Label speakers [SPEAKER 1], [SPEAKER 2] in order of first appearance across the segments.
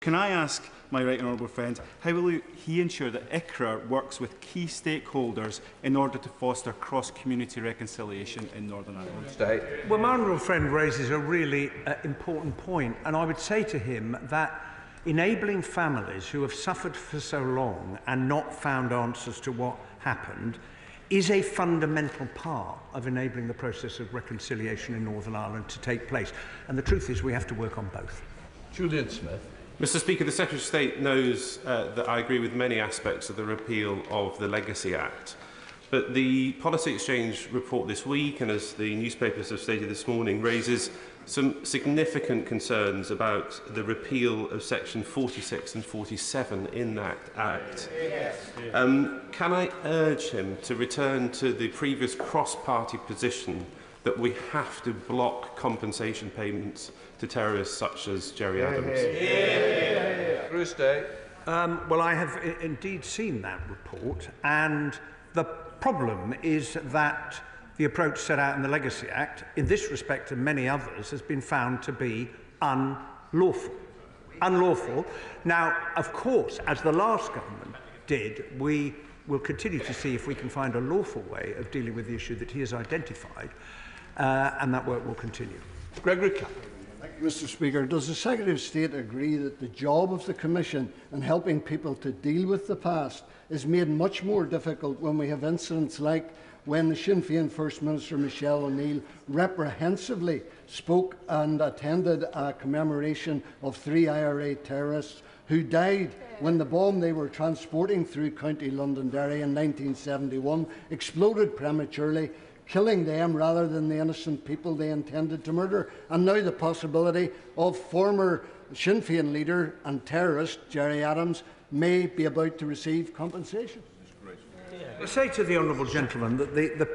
[SPEAKER 1] Can I ask my right honourable friend, how will he ensure that ICRA works with key stakeholders in order to foster cross-community reconciliation in Northern Ireland?
[SPEAKER 2] Well, my honourable friend raises a really important point, and I would say to him that enabling families who have suffered for so long and not found answers to what happened is a fundamental part of enabling the process of reconciliation in Northern Ireland to take place. And the truth is we have to work on both.
[SPEAKER 3] Julian Smith.
[SPEAKER 4] Mr Speaker, the Secretary of State knows that I agree with many aspects of the repeal of the Legacy Act. But the Policy Exchange report this week, and as the newspapers have stated this morning, raises some significant concerns about the repeal of Section 46 and 47 in that Act. Can I urge him to return to the previous cross-party position that we have to block compensation payments to terrorists such as Gerry Adams?
[SPEAKER 2] Well, I have indeed seen that report, and the problem is that the approach set out in the Legacy Act, in this respect and many others, has been found to be unlawful. Unlawful. Now, of course, as the last government did, we will continue to see if we can find a lawful way of dealing with the issue that he has identified, and that work will continue.
[SPEAKER 3] Gregory Capp.
[SPEAKER 5] Thank you, Mr Speaker. Does the Secretary of State agree that the job of the Commission in helping people to deal with the past is made much more difficult when we have incidents like when the Sinn Féin First Minister Michelle O'Neill reprehensively spoke and attended a commemoration of 3 IRA terrorists who died when the bomb they were transporting through County Londonderry in 1971 exploded prematurely, killing them rather than the innocent people they intended to murder, and now the possibility of former Sinn Féin leader and terrorist Gerry Adams may be about to receive compensation.
[SPEAKER 2] I say to the honourable gentleman that,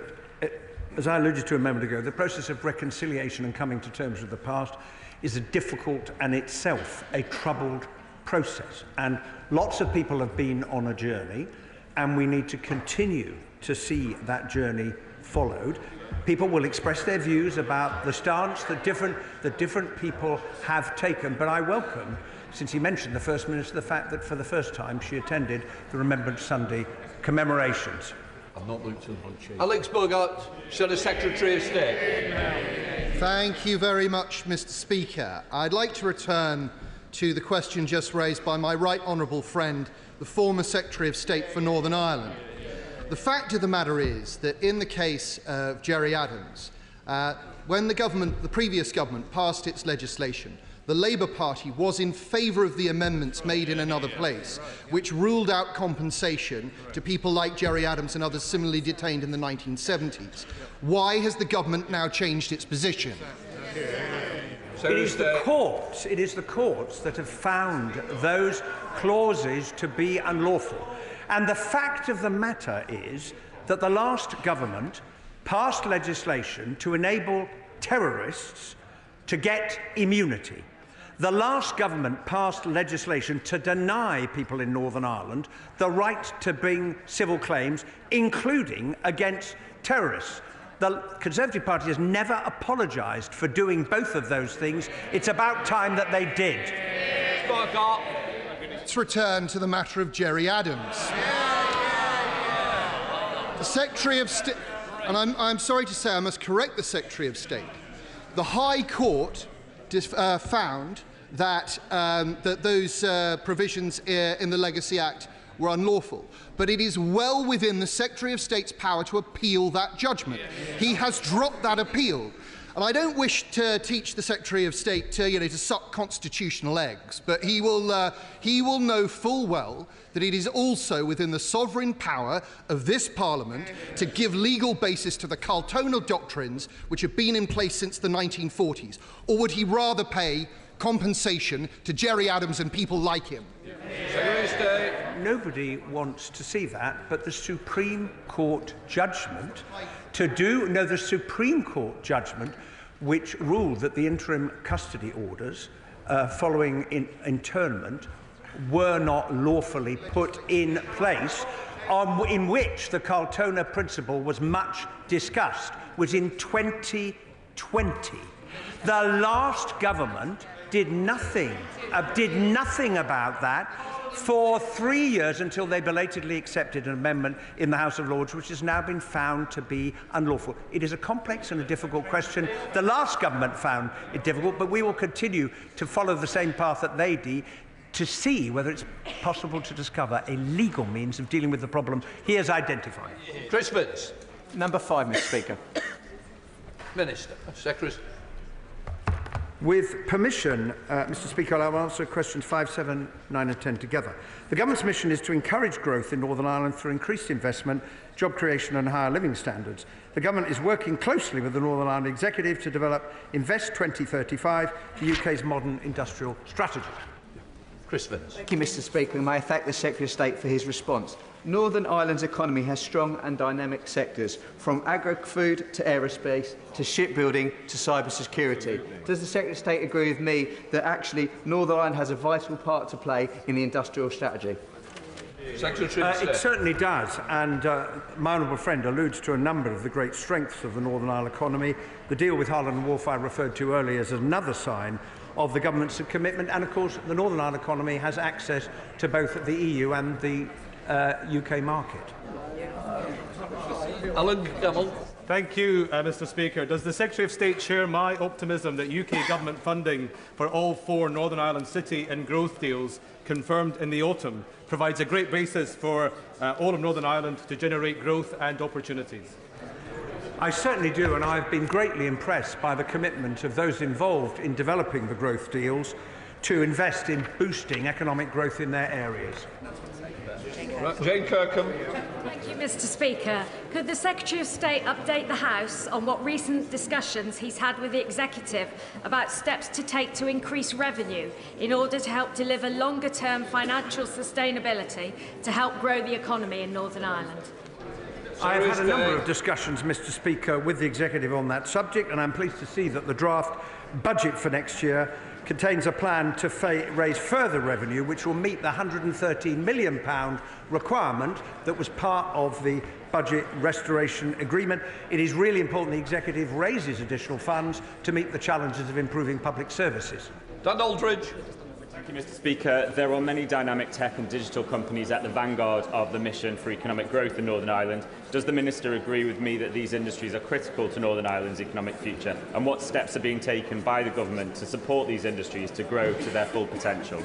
[SPEAKER 2] as I alluded to a moment ago, the process of reconciliation and coming to terms with the past is a difficult and itself a troubled process. And lots of people have been on a journey, and we need to continue to see that journey followed. People will express their views about the stance that different people have taken, but I welcome, since he mentioned the First Minister, the fact that for the first time she attended the Remembrance Sunday commemorations.
[SPEAKER 3] I've not looked at the Alex Bogart, Shadow Secretary of State.
[SPEAKER 6] Thank you very much, Mr Speaker. I'd like to return to the question just raised by my right honourable friend, the former Secretary of State for Northern Ireland. The fact of the matter is that in the case of Gerry Adams, when the previous government passed its legislation, the Labour Party was in favour of the amendments made in another place, which ruled out compensation to people like Gerry Adams and others similarly detained in the 1970s. Why has the government now changed its position?
[SPEAKER 2] It is the courts that have found those clauses to be unlawful. And the fact of the matter is that the last government passed legislation to enable terrorists to get immunity. The last government passed legislation to deny people in Northern Ireland the right to bring civil claims, including against terrorists. The Conservative Party has never apologised for doing both of those things. It's about time that they did.
[SPEAKER 6] Let's return to the matter of Gerry Adams. The Secretary of State, and I'm sorry to say I must correct the Secretary of State. The High Court found that, those provisions in the Legacy Act were unlawful. But it is well within the Secretary of State's power to appeal that judgment. He has dropped that appeal. And I don't wish to teach the Secretary of State to suck constitutional eggs, but he will know full well that it is also within the sovereign power of this Parliament to give legal basis to the Carltonal doctrines which have been in place since the 1940s. Or would he rather pay compensation to Gerry Adams and people like him?
[SPEAKER 2] Nobody wants to see that, but the Supreme Court judgment the Supreme Court judgment which ruled that the interim custody orders following internment were not lawfully put in place, in which the Carltona principle was much discussed, was in 2020. The last government did nothing about that for 3 years until they belatedly accepted an amendment in the House of Lords, which has now been found to be unlawful. It is a complex and a difficult question. The last government found it difficult, but we will continue to follow the same path that they did to see whether it's possible to discover a legal means of dealing with the problem he has identified.
[SPEAKER 3] Chris Vince.
[SPEAKER 7] Number 5, Mr. Speaker.
[SPEAKER 3] Minister. Secretary.
[SPEAKER 2] With permission, Mr. Speaker, I will answer questions 5, 7, 9 and 10 together. The Government's mission is to encourage growth in Northern Ireland through increased investment, job creation and higher living standards. The Government is working closely with the Northern Ireland Executive to develop Invest 2035, the UK's modern industrial strategy.
[SPEAKER 3] Chris Vince.
[SPEAKER 7] Thank you, Mr. Speaker, and may I thank the Secretary of State for his response. Northern Ireland's economy has strong and dynamic sectors, from agri-food to aerospace, to shipbuilding, to cyber-security. Does the Secretary of State agree with me that actually Northern Ireland has a vital part to play in the industrial strategy?
[SPEAKER 2] It certainly does, and my honourable friend alludes to a number of the great strengths of the Northern Ireland economy. The deal with Harland and Wolff I referred to earlier is another sign of the Government's commitment, and of course the Northern Ireland economy has access to both the EU and the UK market.
[SPEAKER 3] Alan Devil.
[SPEAKER 1] Thank you, Mr. Speaker. Does the Secretary of State share my optimism that UK Government funding for all 4 Northern Ireland city and growth deals confirmed in the autumn provides a great basis for all of Northern Ireland to generate growth and opportunities?
[SPEAKER 2] I certainly do, and I've been greatly impressed by the commitment of those involved in developing the growth deals to invest in boosting economic growth in their areas.
[SPEAKER 3] Jane Kirkham.
[SPEAKER 8] Thank you, Mr. Speaker. Could the Secretary of State update the House on what recent discussions he's had with the Executive about steps to take to increase revenue in order to help deliver longer-term financial sustainability to help grow the economy in Northern Ireland?
[SPEAKER 2] I have had a number of discussions, Mr. Speaker, with the Executive on that subject, and I'm pleased to see that the draft budget for next year contains a plan to raise further revenue, which will meet the £113 million requirement that was part of the budget restoration agreement. It is really important the Executive raises additional funds to meet the challenges of improving public services.
[SPEAKER 3] Dan Aldridge.
[SPEAKER 9] Thank you, Mr. Speaker. There are many dynamic tech and digital companies at the vanguard of the mission for economic growth in Northern Ireland. Does the Minister agree with me that these industries are critical to Northern Ireland's economic future? And what steps are being taken by the Government to support these industries to grow to their full potential?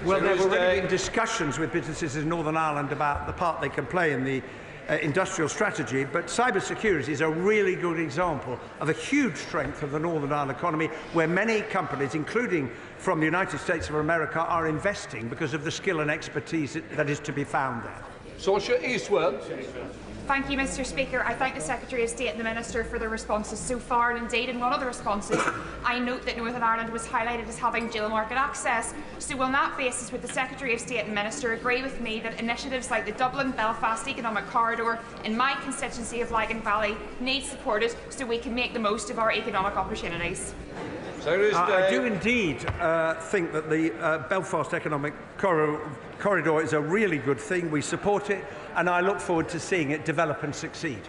[SPEAKER 2] Well, there have already been discussions with businesses in Northern Ireland about the part they can play in the industrial strategy, but cybersecurity is a really good example of a huge strength of the Northern Ireland economy, where many companies, including from the United States of America, are investing because of the skill and expertise that is to be found there.
[SPEAKER 3] Saoirse Eastwell.
[SPEAKER 10] Thank you, Mr. Speaker. I thank the Secretary of State and the Minister for their responses so far, and indeed in one of the responses I note that Northern Ireland was highlighted as having dual market access. So on that basis, would the Secretary of State and Minister agree with me that initiatives like the Dublin-Belfast Economic Corridor in my constituency of Lagan Valley need supported so we can make the most of our economic opportunities?
[SPEAKER 2] I do indeed think that the Belfast Economic Corridor is a really good thing. We support it, and I look forward to seeing it develop and succeed.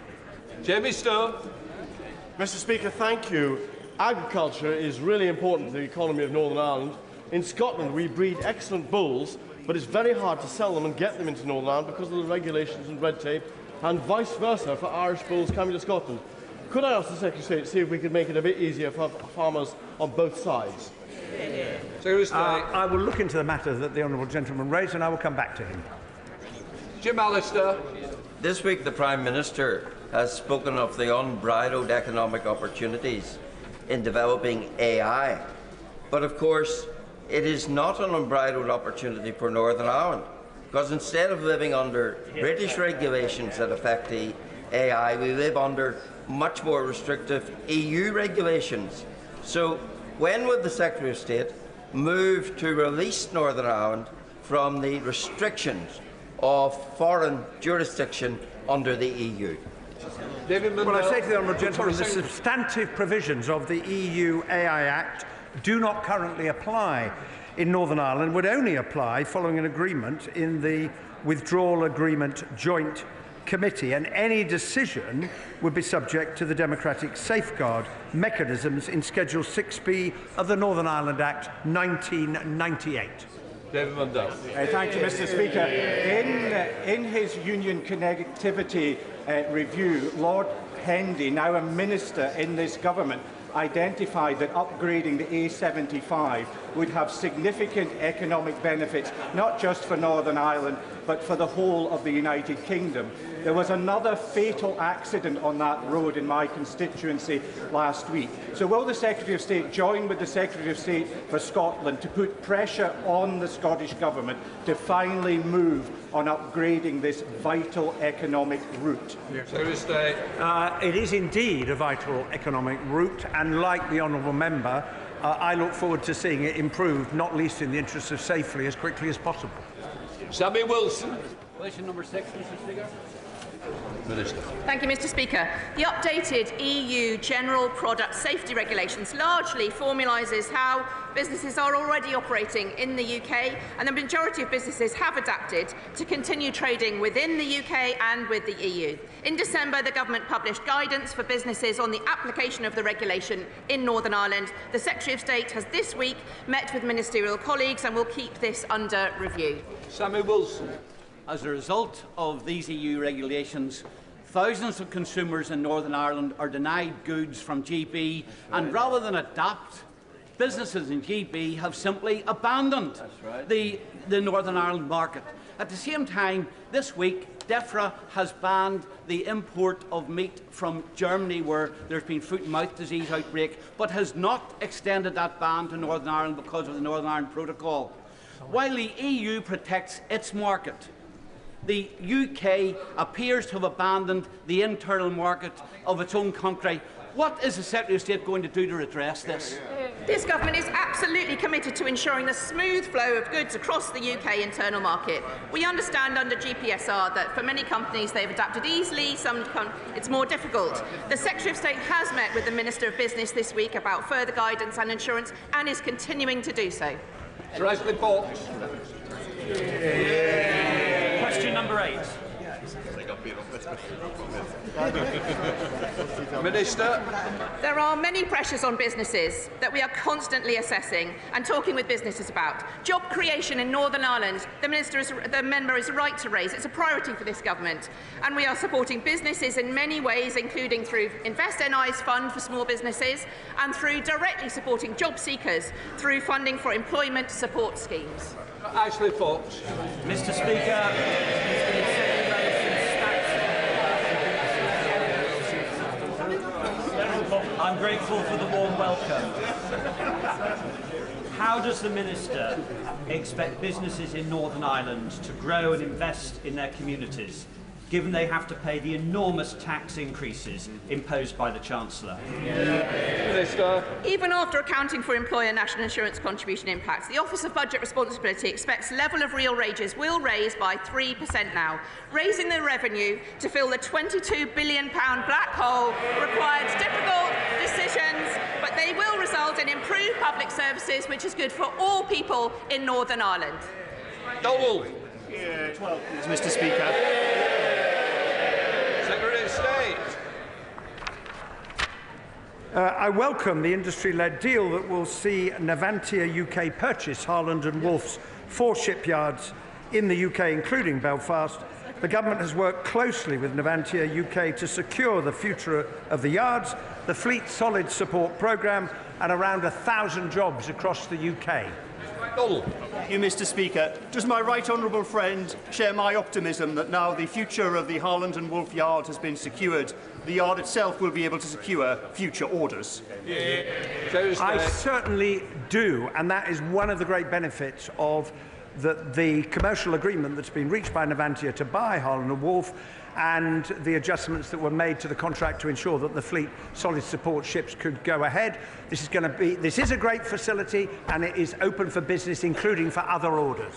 [SPEAKER 3] Jamie Stone.
[SPEAKER 11] Mr. Speaker, thank you. Agriculture is really important to the economy of Northern Ireland. In Scotland, we breed excellent bulls, but it's very hard to sell them and get them into Northern Ireland because of the regulations and red tape, and vice versa for Irish bulls coming to Scotland. Could I ask the Secretary of State to see if we could make it a bit easier for farmers on both sides?
[SPEAKER 2] I will look into the matter that the honourable gentleman raised, and I will come back to him.
[SPEAKER 3] Jim Allister.
[SPEAKER 12] This week the Prime Minister has spoken of the unbridled economic opportunities in developing AI. But of course, it is not an unbridled opportunity for Northern Ireland, because instead of living under British regulations that affect the AI, we live under much more restrictive EU regulations. So when would the Secretary of State move to release Northern Ireland from the restrictions of foreign jurisdiction under the EU?
[SPEAKER 2] Well, I say to the honourable gentleman, the substantive provisions of the EU AI Act do not currently apply in Northern Ireland, would only apply following an agreement in the Withdrawal Agreement Joint committee, and any decision would be subject to the democratic safeguard mechanisms in Schedule 6B of the Northern Ireland Act 1998.
[SPEAKER 3] David Mundell.
[SPEAKER 13] Thank you, Mr. Speaker. In his union connectivity review, Lord Hendy, now a minister in this government, identified that upgrading the A75 would have significant economic benefits, not just for Northern Ireland, but for the whole of the United Kingdom. There was another fatal accident on that road in my constituency last week. So will the Secretary of State join with the Secretary of State for Scotland to put pressure on the Scottish Government to finally move on upgrading this vital economic route?
[SPEAKER 3] Secretary of State.
[SPEAKER 2] It is indeed a vital economic route, and like the honourable member, I look forward to seeing it improved, not least in the interests of safely as quickly as possible.
[SPEAKER 3] Sammy Wilson.
[SPEAKER 14] Question number 6, Mr. Speaker.
[SPEAKER 3] Minister.
[SPEAKER 15] Thank you, Mr. Speaker. The updated EU General Product Safety Regulations largely formalises how businesses are already operating in the UK, and the majority of businesses have adapted to continue trading within the UK and with the EU. In December, the Government published guidance for businesses on the application of the regulation in Northern Ireland. The Secretary of State has this week met with ministerial colleagues and will keep this under review.
[SPEAKER 3] Sammy Wilson.
[SPEAKER 14] As a result of these EU regulations, thousands of consumers in Northern Ireland are denied goods from GB, and rather than adapt, businesses in GB have simply abandoned the Northern Ireland market. At the same time, this week, DEFRA has banned the import of meat from Germany, where there's been foot and mouth disease outbreak, but has not extended that ban to Northern Ireland because of the Northern Ireland Protocol. While the EU protects its market, the UK appears to have abandoned the internal market of its own country. What is the Secretary of State going to do to redress this?
[SPEAKER 15] This government is absolutely committed to ensuring the smooth flow of goods across the UK internal market. We understand under GPSR that for many companies they've adapted easily, it's more difficult. The Secretary of State has met with the Minister of Business this week about further guidance and insurance and is continuing to do so.
[SPEAKER 3] Sir Ashley Fox.
[SPEAKER 14] Question number 8.
[SPEAKER 3] Minister.
[SPEAKER 15] There are many pressures on businesses that we are constantly assessing and talking with businesses about. Job creation in Northern Ireland, the member is right to raise. It's a priority for this government, and we are supporting businesses in many ways, including through Invest NI's fund for small businesses and through directly supporting job seekers through funding for employment support schemes.
[SPEAKER 3] Ashley Fox.
[SPEAKER 14] Mr. Speaker, I'm grateful for the warm welcome. How does the Minister expect businesses in Northern Ireland to grow and invest in their communities, given they have to pay the enormous tax increases imposed by the Chancellor?
[SPEAKER 3] Minister.
[SPEAKER 15] Even after accounting for employer national insurance contribution impacts, the Office of Budget Responsibility expects level of real wages will raise by 3% now. Raising the revenue to fill the £22 billion black hole requires difficult decisions, but they will result in improved public services, which is good for all people in Northern Ireland.
[SPEAKER 3] Dowell.
[SPEAKER 16] Mr. Speaker.
[SPEAKER 3] Secretary of State.
[SPEAKER 2] I welcome the industry-led deal that will see Navantia UK purchase Harland & Wolff's 4 shipyards in the UK, including Belfast. The government has worked closely with Navantia UK to secure the future of the yards, the Fleet Solid Support Programme, and around 1,000 jobs across the UK.
[SPEAKER 16] Thank you, Mr. Speaker. Does my right honourable friend share my optimism that now the future of the Harland & Wolff yard has been secured, the yard itself will be able to secure future orders?
[SPEAKER 2] I certainly do, and that is one of the great benefits of the commercial agreement that's been reached by Navantia to buy Harland & Wolff, and the adjustments that were made to the contract to ensure that the Fleet Solid Support ships could go ahead. This is a great facility, and it is open for business, including for other orders.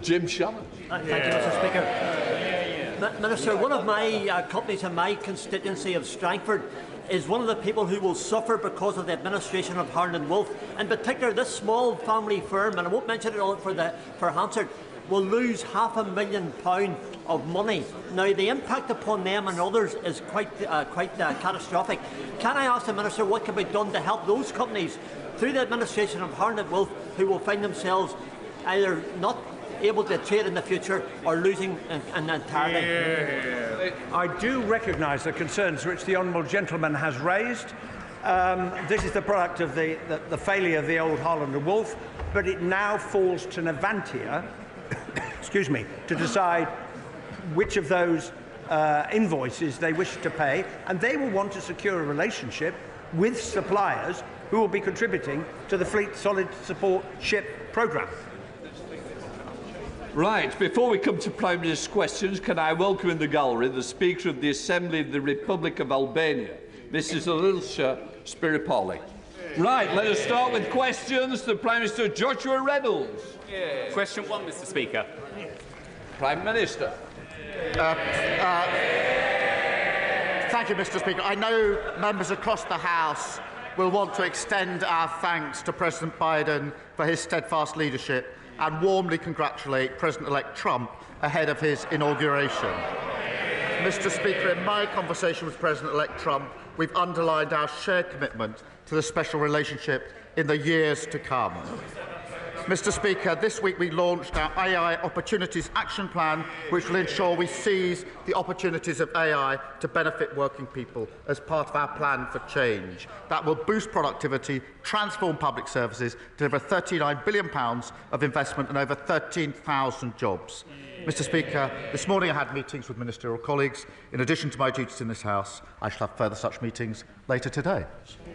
[SPEAKER 3] Jim Shannon.
[SPEAKER 17] Thank you, Mr. Speaker. Minister, one of my companies in my constituency of Strangford is one of the people who will suffer because of the administration of Harland & Wolff. In particular, this small family firm, and I won't mention it all for Hansard, will lose £500,000 of money. Now, the impact upon them and others is quite catastrophic. Can I ask the Minister what can be done to help those companies through the administration of Harnett Wolff who will find themselves either not able to trade in the future or losing entirely?
[SPEAKER 2] I do recognise the concerns which the honourable gentleman has raised. This is the product of the failure of the old Harland and Wolff, but it now falls to Navantia excuse me, to decide which of those invoices they wish to pay, and they will want to secure a relationship with suppliers who will be contributing to the Fleet Solid Support Ship programme.
[SPEAKER 3] Right, before we come to Prime Minister's questions, can I welcome in the gallery the Speaker of the Assembly of the Republic of Albania, Mrs. Alilsha Spiripoli. Right, let us start with questions to Prime Minister Joshua Reynolds.
[SPEAKER 18] Question 1, Mr. Speaker.
[SPEAKER 3] Prime Minister.
[SPEAKER 19] Thank you, Mr. Speaker. I know members across the House will want to extend our thanks to President Biden for his steadfast leadership and warmly congratulate President-elect Trump ahead of his inauguration. Mr. Speaker, in my conversation with President-elect Trump, we've underlined our shared commitment to the special relationship in the years to come. Mr. Speaker, this week we launched our AI Opportunities Action Plan, which will ensure we seize the opportunities of AI to benefit working people as part of our plan for change. That will boost productivity, transform public services, deliver £39 billion of investment and over 13,000 jobs. Mr. Speaker, this morning I had meetings with ministerial colleagues. In addition to my duties in this House, I shall have further such meetings later today.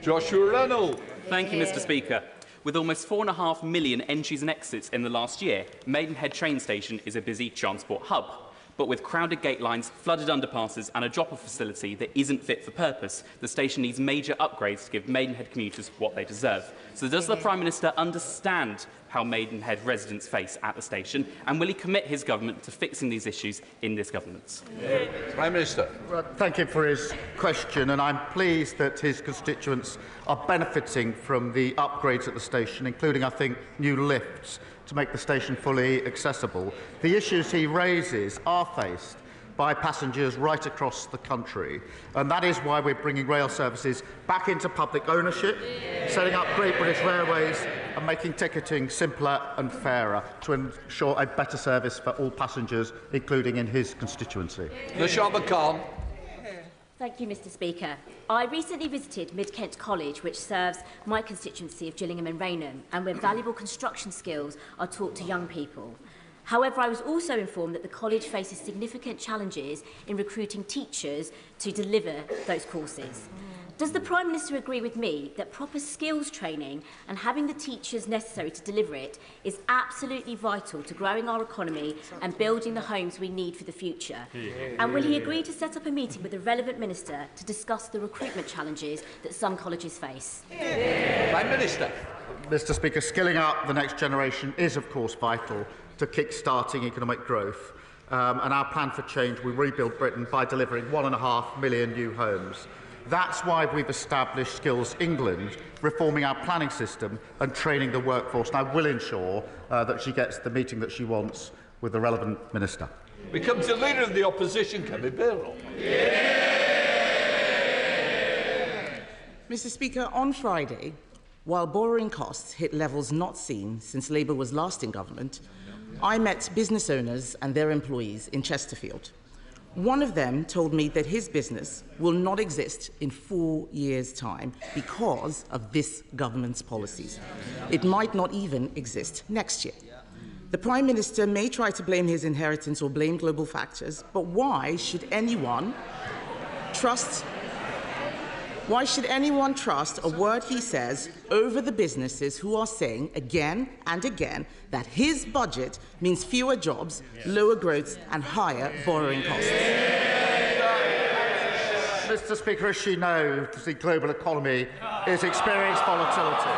[SPEAKER 3] Joshua Reynolds.
[SPEAKER 18] Thank you, Mr. Speaker. With almost 4.5 million entries and exits in the last year, Maidenhead train station is a busy transport hub. But with crowded gate lines, flooded underpasses and a drop-off facility that isn't fit for purpose, the station needs major upgrades to give Maidenhead commuters what they deserve. So does the Prime Minister understand how Maidenhead residents face at the station, and will he commit his government to fixing these issues in this government?
[SPEAKER 3] Prime Minister.
[SPEAKER 19] Well, thank him for his question, and I'm pleased that his constituents are benefiting from the upgrades at the station, including, I think, new lifts to make the station fully accessible. The issues he raises are faced by passengers right across the country, and that is why we're bringing rail services back into public ownership, setting up Great British Railways and making ticketing simpler and fairer to ensure a better service for all passengers, including in his constituency.
[SPEAKER 3] Nashaba Khan.
[SPEAKER 20] Thank you, Mr. Speaker. I recently visited Mid-Kent College, which serves my constituency of Gillingham and Rainham, and where valuable construction skills are taught to young people. However, I was also informed that the college faces significant challenges in recruiting teachers to deliver those courses. Does the Prime Minister agree with me that proper skills training and having the teachers necessary to deliver it is absolutely vital to growing our economy and building the homes we need for the future? And will he agree to set up a meeting with the relevant minister to discuss the recruitment challenges that some colleges face?
[SPEAKER 3] Prime Minister.
[SPEAKER 19] Mr. Speaker, skilling up the next generation is, of course, vital to kick-starting economic growth. And our plan for change will rebuild Britain by delivering 1.5 million new homes. That's why we've established Skills England, reforming our planning system and training the workforce. And I will ensure that she gets the meeting that she wants with the relevant minister.
[SPEAKER 3] We come to the Leader of the Opposition, Kemi Badenoch.
[SPEAKER 21] Mr. Speaker, on Friday, while borrowing costs hit levels not seen since Labour was last in government, I met business owners and their employees in Chesterfield. One of them told me that his business will not exist in 4 years' time because of this government's policies. It might not even exist next year. The Prime Minister may try to blame his inheritance or blame global factors, but why should anyone trust a word he says over the businesses who are saying again and again that his budget means fewer jobs, lower growth and higher borrowing costs?
[SPEAKER 19] Mr. Speaker, as you know, the global economy is experiencing volatility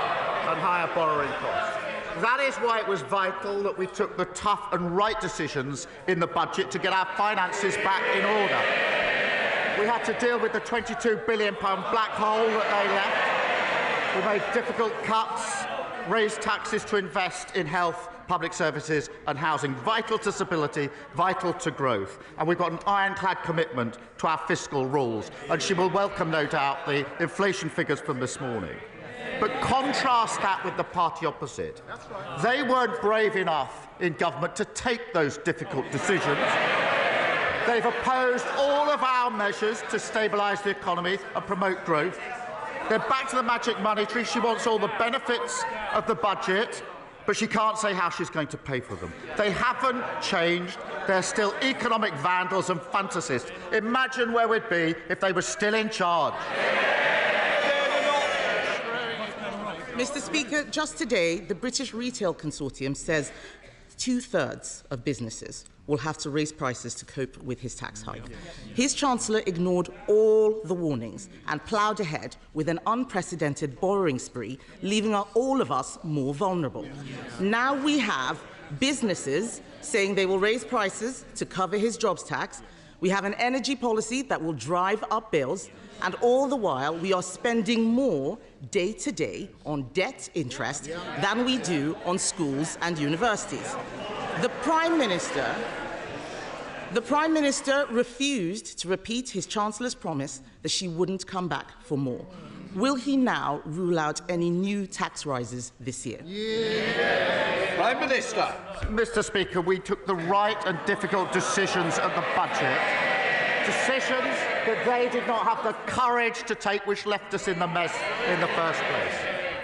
[SPEAKER 19] and higher borrowing costs. That is why it was vital that we took the tough and right decisions in the budget to get our finances back in order. We had to deal with the £22 billion black hole that they left. We made difficult cuts. raise taxes to invest in health, public services and housing, vital to stability, vital to growth. And we've got an ironclad commitment to our fiscal rules, and she will welcome, no doubt, the inflation figures from this morning. But contrast that with the party opposite. They weren't brave enough in government to take those difficult decisions. They've opposed all of our measures to stabilise the economy and promote growth. They're back to the magic money tree. She wants all the benefits of the budget, but she can't say how she's going to pay for them. They haven't changed. They're still economic vandals and fantasists. Imagine where we'd be if they were still in charge.
[SPEAKER 21] Mr. Speaker, just today, the British Retail Consortium says 2/3 of businesses will have to raise prices to cope with his tax hike. His Chancellor ignored all the warnings and ploughed ahead with an unprecedented borrowing spree, leaving all of us more vulnerable. Now we have businesses saying they will raise prices to cover his jobs tax. We have an energy policy that will drive up bills, and all the while we are spending more day to day on debt interest than we do on schools and universities. The Prime Minister refused to repeat his Chancellor's promise that she wouldn't come back for more. Will he now rule out any new tax rises this year?
[SPEAKER 19] Prime Minister. Mr. Speaker, we took the right and difficult decisions at the budget. Decisions that they did not have the courage to take, which left us in the mess in the first place.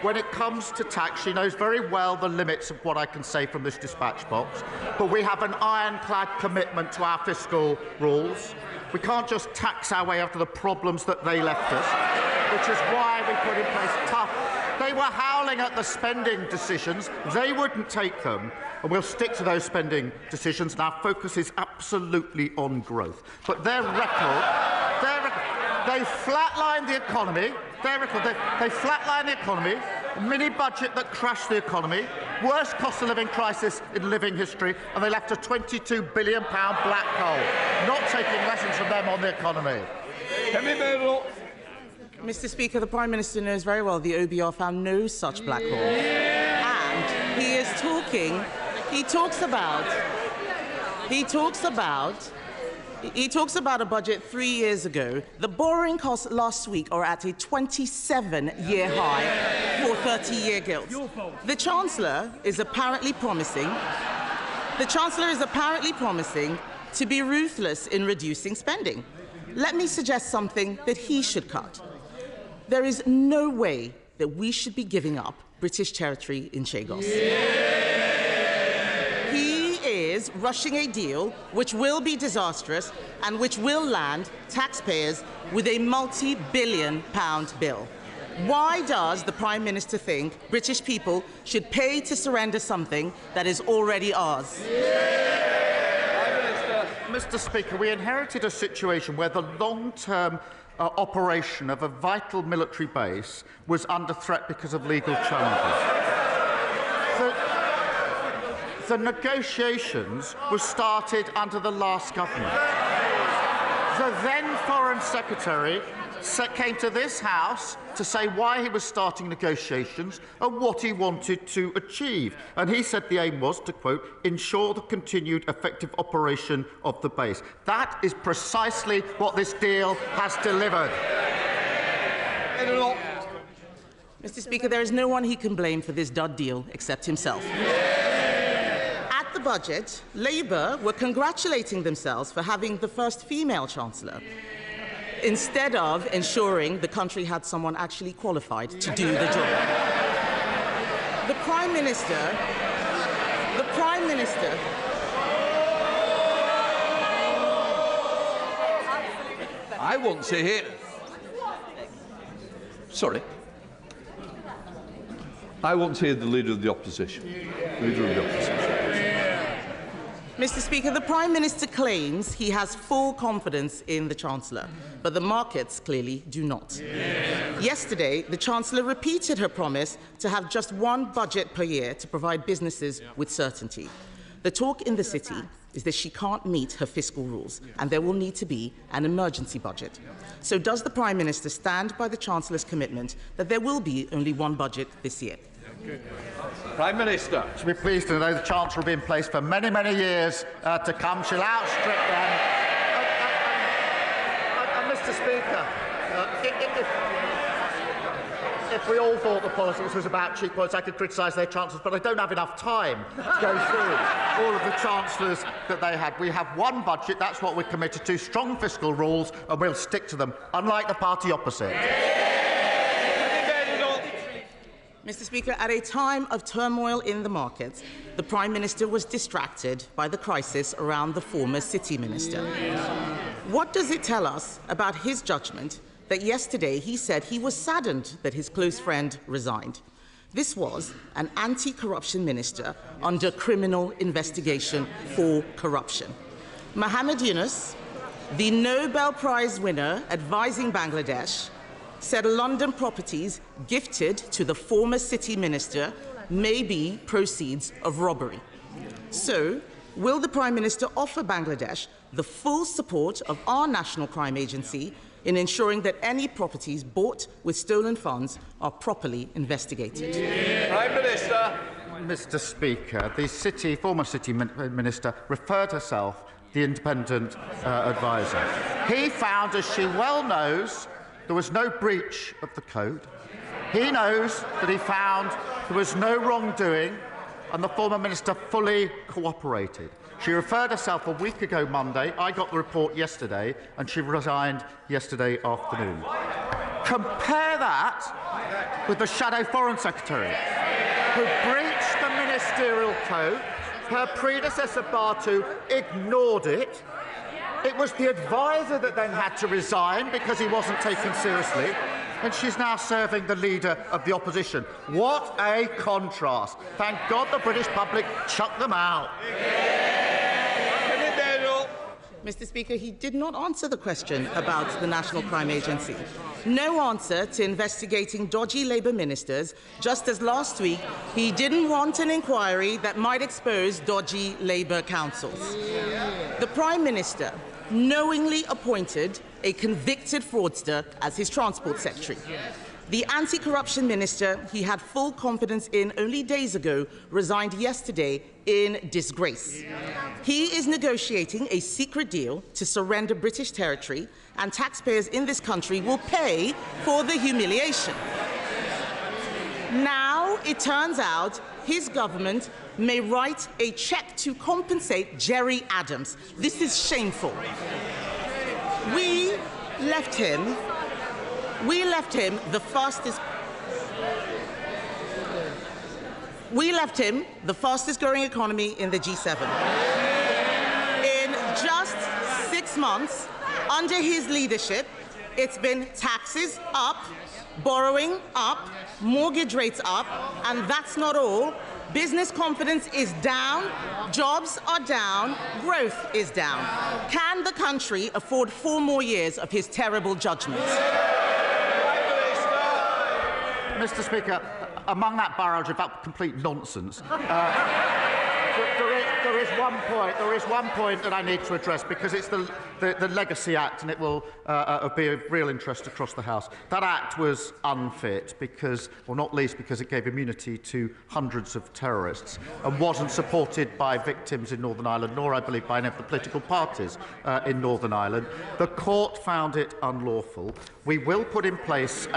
[SPEAKER 19] When it comes to tax, she knows very well the limits of what I can say from this dispatch box, but we have an ironclad commitment to our fiscal rules. We can't just tax our way out of the problems that they left us, which is why we put in place tough. They were howling at the spending decisions. They wouldn't take them, and we'll stick to those spending decisions, and our focus is absolutely on growth. But their record, they flatlined the economy. Their record, they flatlined the economy, a mini-budget that crashed the economy, worst cost of living crisis in living history, and they left a £22 billion black hole, not taking lessons from them on the economy.
[SPEAKER 3] Kemi Badenoch.
[SPEAKER 21] Mr. Speaker, the Prime Minister knows very well the OBR found no such black hole. And he talks about a budget 3 years ago. The borrowing costs last week are at a 27-year high for 30-year gilts. The Chancellor is apparently promising to be ruthless in reducing spending. Let me suggest something that he should cut. There is no way that we should be giving up British territory in Chagos. He is rushing a deal which will be disastrous and which will land taxpayers with a multi-billion-pound bill. Why does the Prime Minister think British people should pay to surrender something that is already ours?
[SPEAKER 19] Mr. Speaker, we inherited a situation where the long-term operation of a vital military base was under threat because of legal challenges. The negotiations were started under the last government. The then Foreign Secretary came to this House to say why he was starting negotiations and what he wanted to achieve. And he said the aim was to, quote, ensure the continued effective operation of the base. That is precisely what this deal has delivered.
[SPEAKER 21] Mr. Speaker, there is no one he can blame for this dud deal except himself. At the budget, Labour were congratulating themselves for having the first female Chancellor, instead of ensuring the country had someone actually qualified to do the job. The Prime Minister...
[SPEAKER 3] I want to hear... Sorry. I want to hear the Leader of the Opposition.
[SPEAKER 21] Mr. Speaker, the Prime Minister claims he has full confidence in the Chancellor, but the markets clearly do not. Yesterday, the Chancellor repeated her promise to have just one budget per year to provide businesses with certainty. The talk in the City is that she can't meet her fiscal rules, and there will need to be an emergency budget. So does the Prime Minister stand by the Chancellor's commitment that there will be only one budget this year?
[SPEAKER 3] Prime Minister.
[SPEAKER 19] She'll be pleased to know the Chancellor will be in place for many, many years to come. She'll outstrip them. Mr. Speaker, if we all thought the politics was about cheap points, I could criticise their chancellors, but I don't have enough time to go through all of the chancellors that they had. We have one budget, that's what we're committed to, strong fiscal rules, and we'll stick to them, unlike the party opposite.
[SPEAKER 21] Mr. Speaker, at a time of turmoil in the markets, the Prime Minister was distracted by the crisis around the former City Minister. What does it tell us about his judgment that yesterday he said he was saddened that his close friend resigned? This was an anti-corruption minister under criminal investigation for corruption. Mohammed Yunus, the Nobel Prize winner advising Bangladesh, said London properties gifted to the former City Minister may be proceeds of robbery. So, will the Prime Minister offer Bangladesh the full support of our National Crime Agency in ensuring that any properties bought with stolen funds are properly investigated?
[SPEAKER 3] Prime Minister.
[SPEAKER 19] Mr. Speaker, the former City Minister referred herself the independent adviser. He found, as she well knows, there was no breach of the code. He knows that he found there was no wrongdoing, and the former minister fully cooperated. She referred herself a week ago Monday. I got the report yesterday, and she resigned yesterday afternoon. Compare that with the Shadow Foreign Secretary, who breached the ministerial code. Her predecessor, Bartu, ignored it. It was the adviser that then had to resign because he wasn't taken seriously, and she's now serving the leader of the opposition. What a contrast. Thank God the British public chucked them out.
[SPEAKER 21] Mr. Speaker, he did not answer the question about the National Crime Agency. No answer to investigating dodgy Labour ministers, just as last week he didn't want an inquiry that might expose dodgy Labour councils. The Prime Minister knowingly appointed a convicted fraudster as his Transport Secretary. The anti-corruption minister he had full confidence in only days ago resigned yesterday in disgrace. He is negotiating a secret deal to surrender British territory, and taxpayers in this country will pay for the humiliation. Now it turns out his government may write a cheque to compensate Jerry Adams. This is shameful. We left him the fastest growing economy in the G7. In just 6 months, under his leadership, it's been taxes up, borrowing up, mortgage rates up, and that's not all. Business confidence is down, jobs are down, growth is down. Can the country afford 4 more years of his terrible judgments?
[SPEAKER 19] Mr. Speaker, among that barrage of complete nonsense, there is one point that I need to address, because it's the Legacy Act, and it will be of real interest across the House. That Act was unfit because, well, not least because it gave immunity to hundreds of terrorists and wasn't supported by victims in Northern Ireland, nor, I believe, by any of the political parties in Northern Ireland. The court found it unlawful. We will put in place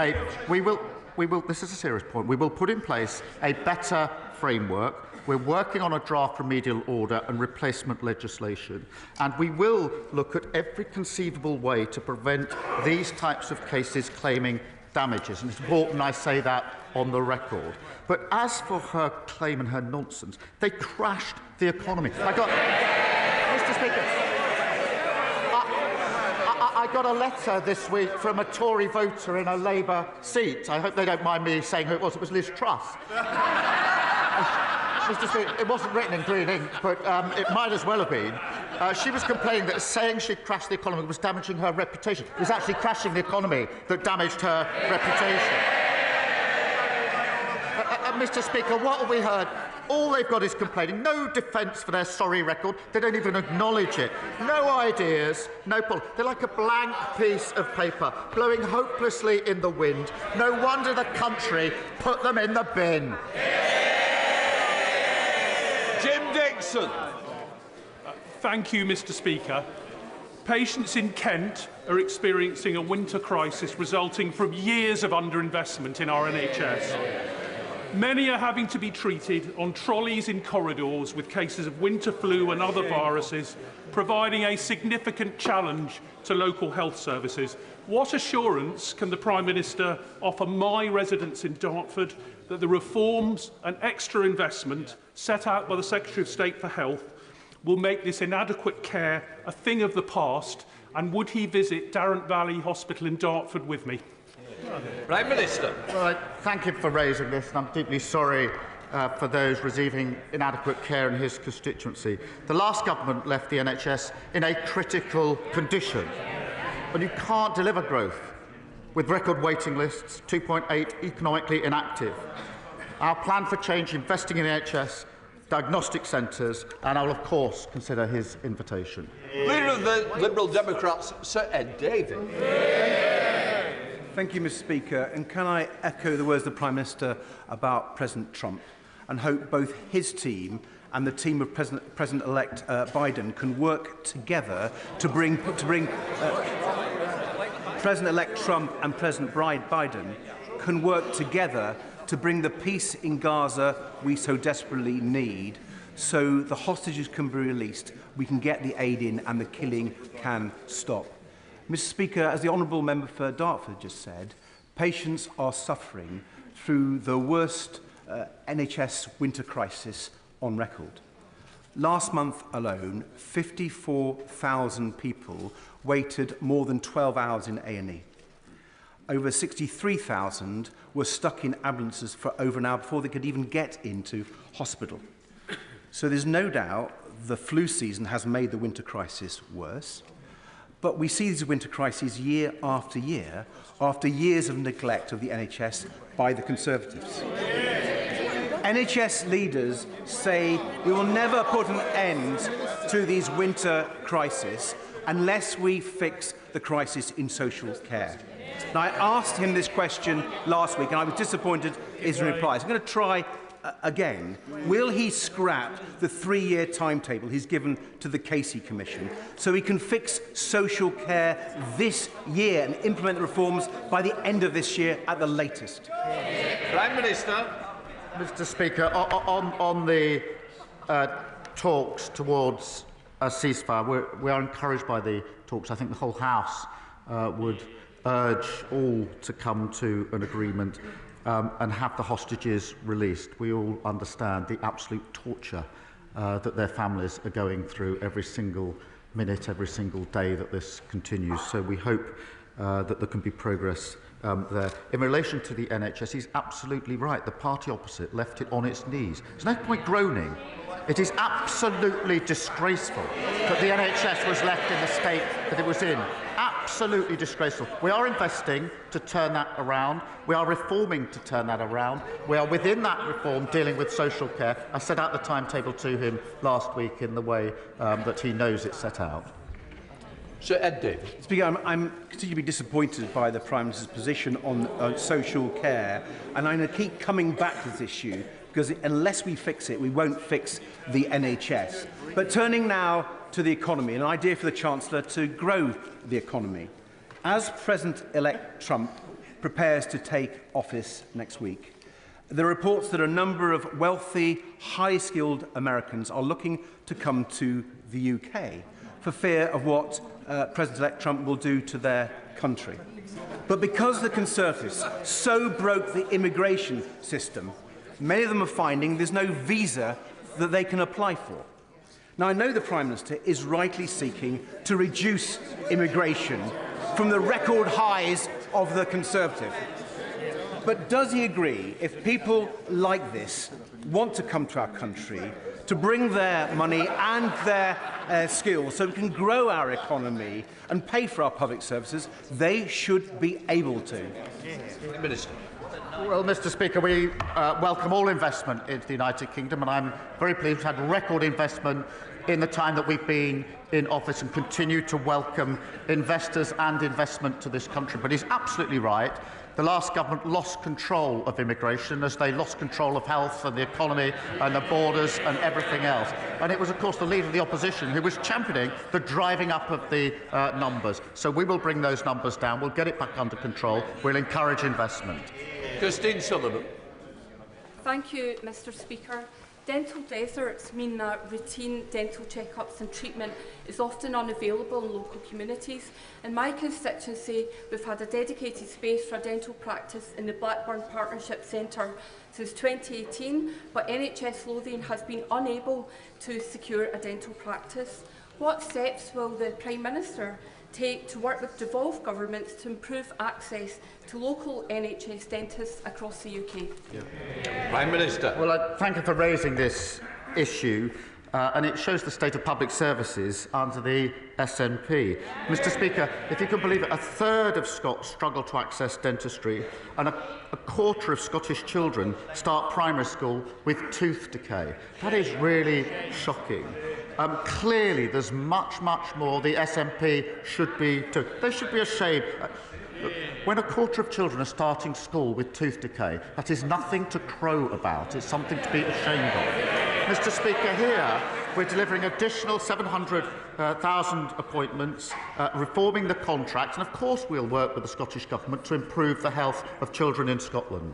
[SPEAKER 19] this is a serious point. We will put in place a better framework. We're working on a draft remedial order and replacement legislation, and we will look at every conceivable way to prevent these types of cases claiming damages. And it's important I say that on the record. But as for her claim and her nonsense, they crashed the economy. Mr. Speaker, I got a letter this week from a Tory voter in a Labour seat. I hope they don't mind me saying who it was. It was Liz Truss. Mr. Speaker, it wasn't written in green ink, but it might as well have been. She was complaining that saying she'd crashed the economy was damaging her reputation. It was actually crashing the economy that damaged her reputation. Mr. Speaker, what have we heard? All they've got is complaining. No defence for their sorry record. They don't even acknowledge it. No ideas, no policy. They're like a blank piece of paper, blowing hopelessly in the wind. No wonder the country put them in the bin.
[SPEAKER 3] Jim Dixon.
[SPEAKER 4] Thank you, Mr. Speaker. Patients in Kent are experiencing a winter crisis resulting from years of underinvestment in our NHS. Many are having to be treated on trolleys in corridors with cases of winter flu and other viruses, providing a significant challenge to local health services. What assurance can the Prime Minister offer my residents in Dartford that the reforms and extra investment set out by the Secretary of State for Health will make this inadequate care a thing of the past, and would he visit Darrant Valley Hospital in Dartford with me?
[SPEAKER 3] Prime Minister.
[SPEAKER 19] Well, thank you for raising this, and I'm deeply sorry for those receiving inadequate care in his constituency. The last government left the NHS in a critical condition, but you can't deliver growth with record waiting lists, 2.8 economically inactive. Our plan for change, investing in the NHS, diagnostic centres, and I will, of course, consider his invitation.
[SPEAKER 3] Leader of the Liberal Democrats, Sir Ed Davey.
[SPEAKER 2] Thank you, Mr. Speaker. And can I echo the words of the Prime Minister about President Trump, and hope both his team and the team of President-elect Biden can work together to bring President-elect Trump and President Biden can work together to bring the peace in Gaza we so desperately need, so the hostages can be released, we can get the aid in and the killing can stop. Mr. Speaker, as the Honourable Member for Dartford just said, patients are suffering through the worst NHS winter crisis on record. Last month alone, 54,000 people waited more than 12 hours in A&E. Over 63,000 were stuck in ambulances for over an hour before they could even get into hospital. So there's no doubt the flu season has made the winter crisis worse. But we see these winter crises year after years of neglect of the NHS by the Conservatives. NHS leaders say we will never put an end to these winter crises unless we fix the crisis in social care. Now, I asked him this question last week and I was disappointed in his replies. I'm going to try again. Will he scrap the 3-year timetable he's given to the Casey Commission so he can fix social care this year and implement the reforms by the end of this year at the latest?
[SPEAKER 3] Prime Minister.
[SPEAKER 19] Mr. Speaker, on the talks towards a ceasefire, we are encouraged by the talks. I think the whole House would urge all to come to an agreement and have the hostages released. We all understand the absolute torture that their families are going through every single minute, every single day that this continues. So we hope that there can be progress there. In relation to the NHS, he's absolutely right. The party opposite left it on its knees. There's no point groaning. It is absolutely disgraceful that the NHS was left in the state that it was in. Absolutely disgraceful. We are investing to turn that around. We are reforming to turn that around. We are within that reform dealing with social care. I set out the timetable to him last week in the way that he knows it's set out.
[SPEAKER 3] Sir Ed Davey.
[SPEAKER 2] Speaker, I'm continuing to be disappointed by the Prime Minister's position on social care, and I'm going to keep coming back to this issue because unless we fix it, we won't fix the NHS. But turning now to the economy, an idea for the Chancellor to grow the economy. As President-elect Trump prepares to take office next week, there are reports that a number of wealthy, high-skilled Americans are looking to come to the UK for fear of what President-elect Trump will do to their country. But because the Conservatives so broke the immigration system, many of them are finding there's no visa that they can apply for. Now, I know the Prime Minister is rightly seeking to reduce immigration from the record highs of the Conservative. But does he agree, if people like this want to come to our country, to bring their money and their skills so we can grow our economy and pay for our public services, they should be able to?
[SPEAKER 3] Minister.
[SPEAKER 19] Well, Mr. Speaker, we welcome all investment into the United Kingdom, and I'm very pleased we've had record investment in the time that we've been in office and continue to welcome investors and investment to this country. But he's absolutely right. The last government lost control of immigration as they lost control of health and the economy and the borders and everything else. And it was, of course, the Leader of the Opposition who was championing the driving up of the numbers. So we will bring those numbers down. We'll get it back under control. We'll encourage investment.
[SPEAKER 3] Christine Sullivan.
[SPEAKER 5] Thank you, Mr. Speaker. Dental deserts mean that routine dental checkups and treatment is often unavailable in local communities. In my constituency, we've had a dedicated space for a dental practice in the Blackburn Partnership Centre since 2018, but NHS Lothian has been unable to secure a dental practice. What steps will the Prime Minister take to work with devolved governments to improve access to local NHS dentists across the UK?
[SPEAKER 3] Prime Minister.
[SPEAKER 19] Well, I thank you for raising this issue, and it shows the state of public services under the SNP. Mr. Speaker, if you can believe it, a third of Scots struggle to access dentistry, and a quarter of Scottish children start primary school with tooth decay. That is really shocking. Clearly, there's much more the SNP should be doing. They should be ashamed. When a quarter of children are starting school with tooth decay, that is nothing to crow about. It's something to be ashamed of. Mr. Speaker, here we're delivering additional 700,000 appointments, reforming the contracts, and of course we'll work with the Scottish Government to improve the health of children in Scotland.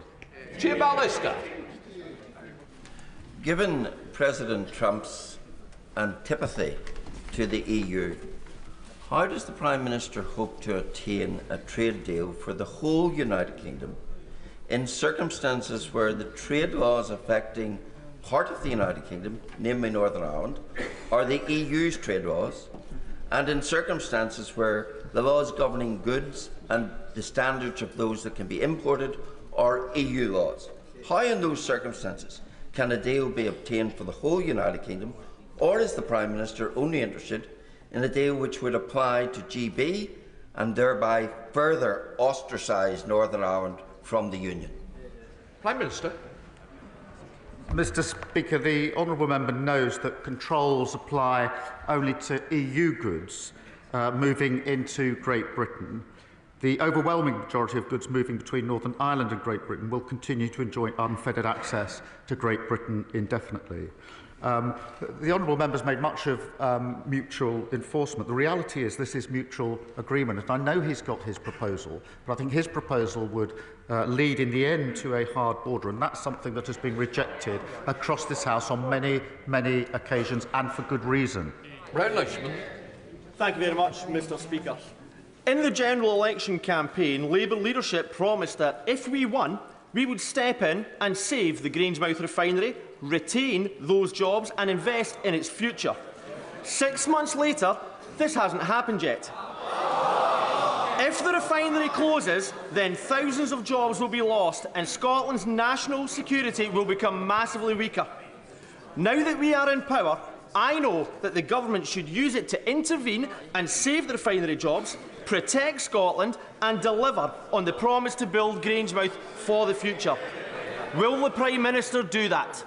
[SPEAKER 3] Jim Allister.
[SPEAKER 12] Given President Trump's antipathy to the EU, how does the Prime Minister hope to attain a trade deal for the whole United Kingdom in circumstances where the trade laws affecting part of the United Kingdom, namely Northern Ireland, are the EU's trade laws, and in circumstances where the laws governing goods and the standards of those that can be imported are EU laws? How, in those circumstances, can a deal be obtained for the whole United Kingdom, or is the Prime Minister only interested in a deal which would apply to GB and thereby further ostracise Northern Ireland from the Union?
[SPEAKER 3] Prime Minister.
[SPEAKER 19] Mr. Speaker, the honourable member knows that controls apply only to EU goods moving into Great Britain. The overwhelming majority of goods moving between Northern Ireland and Great Britain will continue to enjoy unfettered access to Great Britain indefinitely. The honourable member's made much of mutual enforcement. The reality is this is mutual agreement, and I know he's got his proposal, but I think his proposal would lead in the end to a hard border, and that's something that has been rejected across this House on many occasions, and for good reason.
[SPEAKER 11] Thank you very much, Mr. Speaker. In the general election campaign, Labour leadership promised that if we won, we would step in and save the Grangemouth refinery, retain those jobs and invest in its future. 6 months later, this hasn't happened yet. If the refinery closes, then thousands of jobs will be lost and Scotland's national security will become massively weaker. Now that we are in power, I know that the government should use it to intervene and save the refinery jobs, protect Scotland and deliver on the promise to build Grangemouth for the future. Will the Prime Minister do that?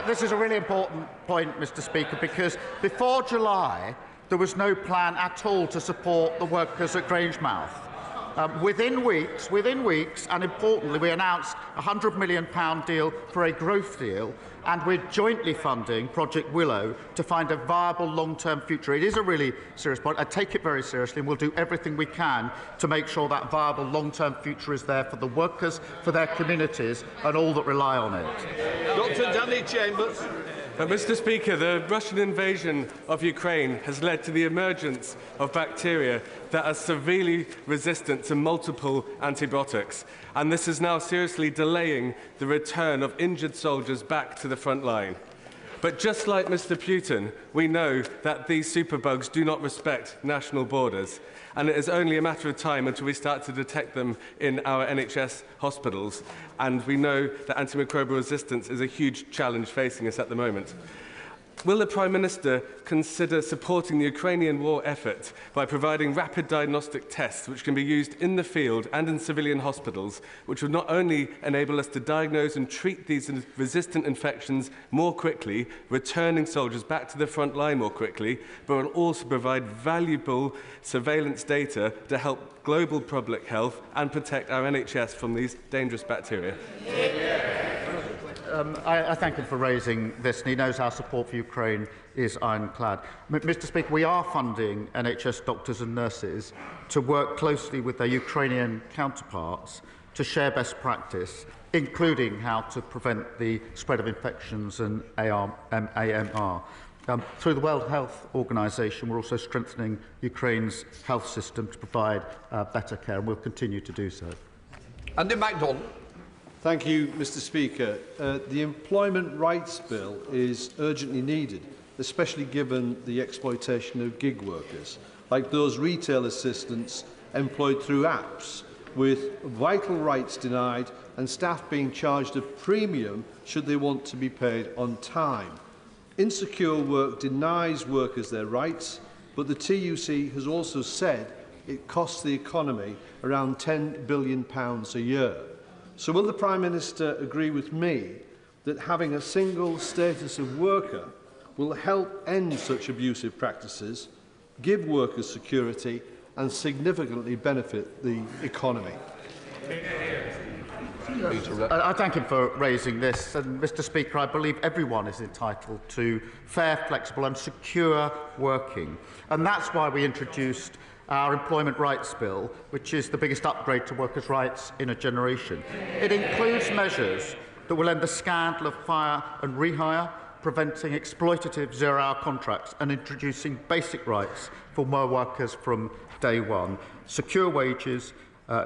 [SPEAKER 19] This is a really important point, Mr. Speaker, because before July there was no plan at all to support the workers at Grangemouth. Within weeks, and importantly, we announced a £100 million deal for a growth deal, and we're jointly funding Project Willow to find a viable long-term future. It is a really serious point. I take it very seriously, and we'll do everything we can to make sure that viable long-term future is there for the workers, for their communities, and all that rely on it.
[SPEAKER 3] Dr. Danny Chambers.
[SPEAKER 1] Mr. Speaker, the Russian invasion of Ukraine has led to the emergence of bacteria that are severely resistant to multiple antibiotics, and this is now seriously delaying the return of injured soldiers back to the front line. But just like Mr. Putin, we know that these superbugs do not respect national borders, and it is only a matter of time until we start to detect them in our NHS hospitals, and we know that antimicrobial resistance is a huge challenge facing us at the moment.
[SPEAKER 6] Will the Prime Minister consider supporting the Ukrainian war effort by providing rapid diagnostic tests which can be used in the field and in civilian hospitals, which would not only enable us to diagnose and treat these resistant infections more quickly, returning soldiers back to the front line more quickly, but will also provide valuable surveillance data to help global public health and protect our NHS from these dangerous bacteria?
[SPEAKER 19] I thank him for raising this, and he knows our support for Ukraine is ironclad. Mr. Speaker, we are funding NHS doctors and nurses to work closely with their Ukrainian counterparts to share best practice, including how to prevent the spread of infections and AMR. Through the World Health Organization, we're also strengthening Ukraine's health system to provide better care, and we'll continue to do so.
[SPEAKER 3] Andy MacDonald.
[SPEAKER 22] Thank you, Mr. Speaker. The Employment Rights Bill is urgently needed, especially given the exploitation of gig workers, like those retail assistants employed through apps, with vital rights denied and staff being charged a premium should they want to be paid on time. Insecure work denies workers their rights, but the TUC has also said it costs the economy around £10 billion a year. So will the Prime Minister agree with me that having a single status of worker will help end such abusive practices, give workers security and significantly benefit the economy?
[SPEAKER 19] I thank him for raising this, and Mr. Speaker, I believe everyone is entitled to fair, flexible and secure working, and that's why we introduced our Employment Rights Bill, which is the biggest upgrade to workers' rights in a generation. It includes measures that will end the scandal of fire and rehire, preventing exploitative zero-hour contracts and introducing basic rights for more workers from day one, secure wages,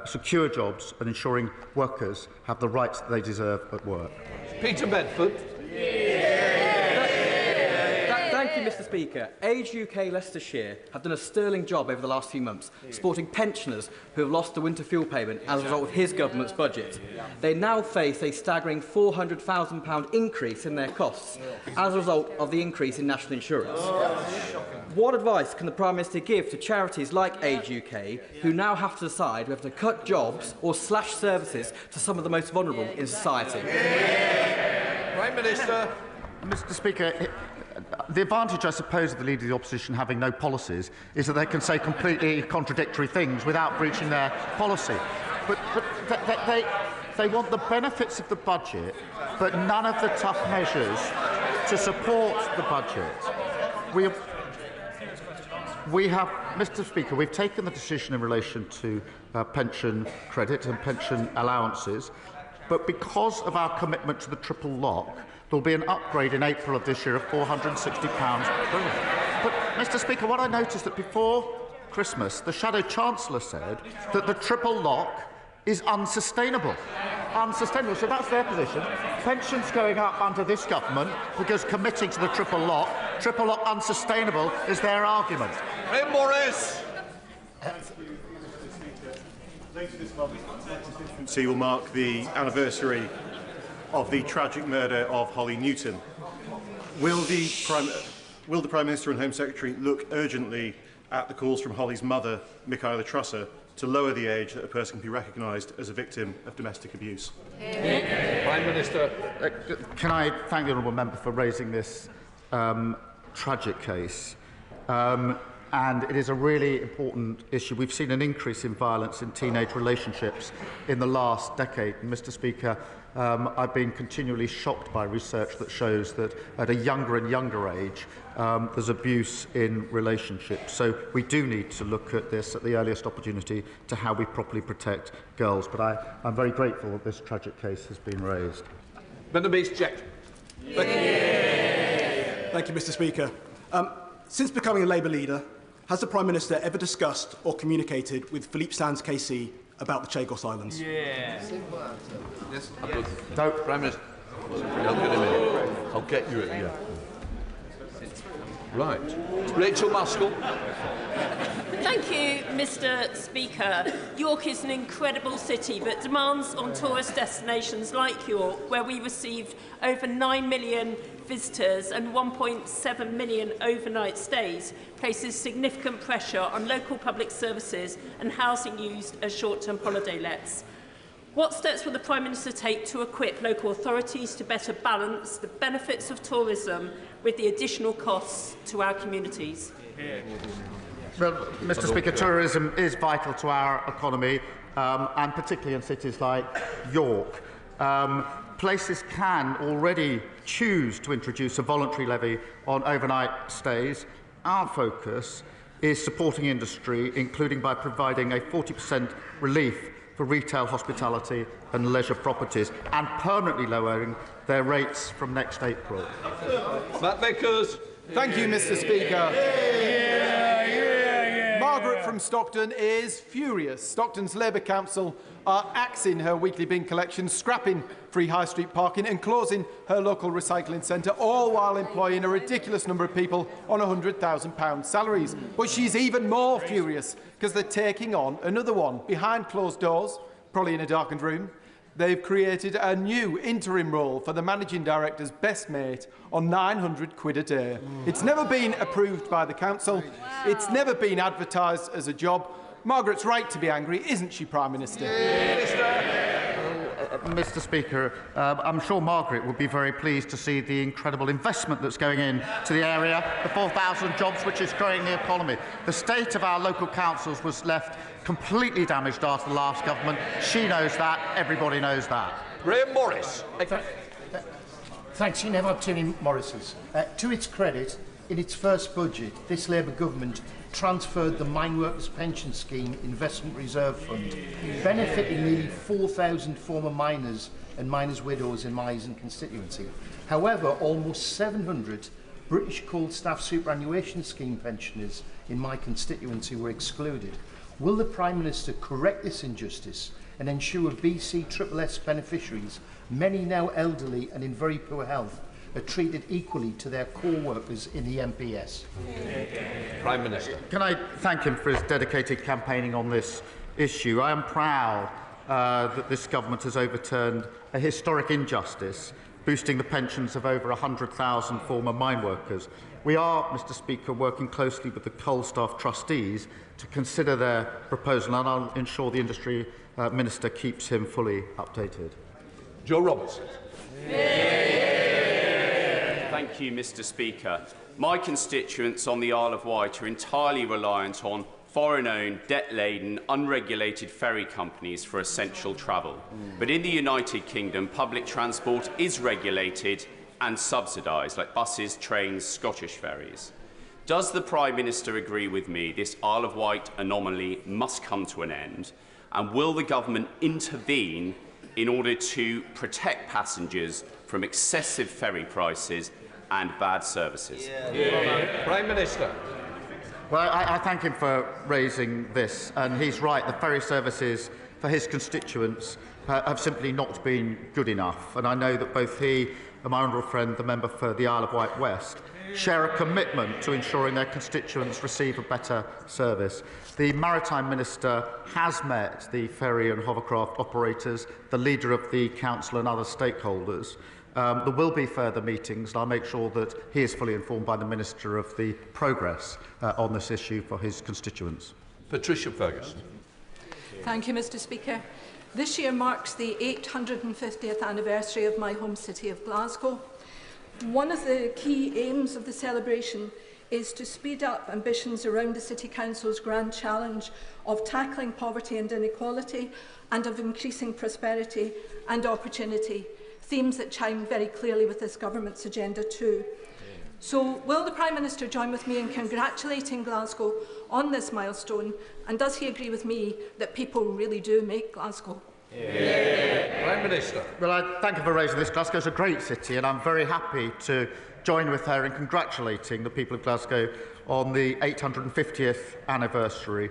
[SPEAKER 19] secure jobs and ensuring workers have the rights that they deserve at work.
[SPEAKER 3] Peter Bedford.
[SPEAKER 23] Thank you, Mr. Speaker. Age UK Leicestershire have done a sterling job over the last few months, supporting pensioners who have lost the winter fuel payment as a result of his government's budget. They now face a staggering £400,000 increase in their costs as a result of the increase in national insurance. What advice can the Prime Minister give to charities like Age UK, who now have to decide whether to cut jobs or slash services to some of the most vulnerable in society?
[SPEAKER 3] Prime Minister.
[SPEAKER 19] Mr. Speaker, the advantage, I suppose, of the Leader of the Opposition having no policies is that they can say completely contradictory things without breaching their policy. But they want the benefits of the budget, but none of the tough measures to support the budget. We have, Mr. Speaker, we've taken the decision in relation to pension credit and pension allowances, but because of our commitment to the triple lock, there will be an upgrade in April of this year of £460. But, Mr. Speaker, what I noticed that before Christmas, the Shadow Chancellor said that the triple lock is unsustainable. Unsustainable. So that's their position. Pensions going up under this government because committing to the triple lock unsustainable is their argument.
[SPEAKER 3] Ray Morris.
[SPEAKER 24] Later this month, constituency will mark the anniversary of the tragic murder of Holly Newton. Will the Prime Minister and Home Secretary look urgently at the calls from Holly's mother, Michaela Trusser, to lower the age that a person can be recognised as a victim of domestic abuse?
[SPEAKER 3] Prime Minister.
[SPEAKER 19] Can I thank the honourable member for raising this tragic case? And it is a really important issue. We've seen an increase in violence in teenage relationships in the last decade. And, Mr. Speaker, I've been continually shocked by research that shows that at a younger and younger age, there's abuse in relationships. So we do need to look at this at the earliest opportunity to how we properly protect girls. But I'm very grateful that this tragic case has been raised.
[SPEAKER 3] Jack.
[SPEAKER 25] Thank you, Mr. Speaker. Since becoming a Labour leader, has the Prime Minister ever discussed or communicated with Philippe Sands KC about the Chagos Islands?
[SPEAKER 3] Yes. No, Prime Minister. I'll get you it, yeah. Right. Rachel Maskell.
[SPEAKER 7] Thank you, Mr. Speaker. York is an incredible city, but demands on tourist destinations like York, where we received over 9 million visitors and 1.7 million overnight stays, places significant pressure on local public services and housing used as short-term holiday lets. What steps will the Prime Minister take to equip local authorities to better balance the benefits of tourism with the additional costs to our communities?
[SPEAKER 19] Well, Mr. Speaker, tourism is vital to our economy, and particularly in cities like York. Places can already choose to introduce a voluntary levy on overnight stays. Our focus is supporting industry, including by providing a 40% relief for retail, hospitality and leisure properties, and permanently lowering their rates from next April.
[SPEAKER 3] Matt Vickers.
[SPEAKER 8] Thank you, Mr. Speaker. Margaret from Stockton is furious. Stockton's Labour Council are axing her weekly bin collection, scrapping free high street parking and closing her local recycling centre, all while employing a ridiculous number of people on £100,000 salaries. But she's even more furious because they're taking on another one. Behind closed doors, probably in a darkened room, they've created a new interim role for the managing director's best mate on £900 a day. It's never been approved by the council. It's never been advertised as a job. Margaret's right to be angry, isn't she, Prime Minister?
[SPEAKER 19] Mr. Speaker, I'm sure Margaret would be very pleased to see the incredible investment that's going in to the area, the 4,000 jobs which is growing the economy. The state of our local councils was left completely damaged after the last government. She knows that. Everybody knows that.
[SPEAKER 3] Graham Morris.
[SPEAKER 9] Thanks. You never have too many Morrises. To its credit, in its first budget, this Labour government transferred the Mine Workers Pension Scheme Investment Reserve Fund, benefiting nearly 4,000 former miners and miners' widows in my constituency. However, almost 700 British Coal Staff Superannuation Scheme pensioners in my constituency were excluded. Will the Prime Minister correct this injustice and ensure BCSS beneficiaries, many now elderly and in very poor health, are treated equally to their co-workers in the MPS?
[SPEAKER 3] Prime Minister.
[SPEAKER 19] Can I thank him for his dedicated campaigning on this issue? I am proud that this government has overturned a historic injustice, boosting the pensions of over 100,000 former mine workers. We are, Mr. Speaker, working closely with the coal staff trustees to consider their proposal, and I'll ensure the Industry Minister keeps him fully updated.
[SPEAKER 3] Joe Robertson.
[SPEAKER 18] Thank you, Mr. Speaker. My constituents on the Isle of Wight are entirely reliant on foreign-owned, debt-laden, unregulated ferry companies for essential travel. But in the United Kingdom, public transport is regulated and subsidised, like buses, trains, Scottish ferries. Does the Prime Minister agree with me this Isle of Wight anomaly must come to an end? And will the government intervene in order to protect passengers from excessive ferry prices and bad services?
[SPEAKER 3] Prime Minister.
[SPEAKER 19] Well, I thank him for raising this, and he's right. The ferry services for his constituents have simply not been good enough, and I know that both he and my honourable friend, the member for the Isle of Wight West, share a commitment to ensuring their constituents receive a better service. The Maritime Minister has met the ferry and hovercraft operators, the leader of the council and other stakeholders. There will be further meetings, and I'll make sure that he is fully informed by the Minister of the progress on this issue for his constituents.
[SPEAKER 3] Patricia Ferguson.
[SPEAKER 10] Thank you, Mr. Speaker. This year marks the 850th anniversary of my home city of Glasgow. One of the key aims of the celebration is to speed up ambitions around the City Council's grand challenge of tackling poverty and inequality and of increasing prosperity and opportunity, themes that chime very clearly with this government's agenda too. So will the Prime Minister join with me in congratulating Glasgow on this milestone, and does he agree with me that people really do make Glasgow?
[SPEAKER 3] Prime Minister.
[SPEAKER 19] Well, I thank you for raising this. Glasgow is a great city, and I'm very happy to join with her in congratulating the people of Glasgow on the 850th anniversary.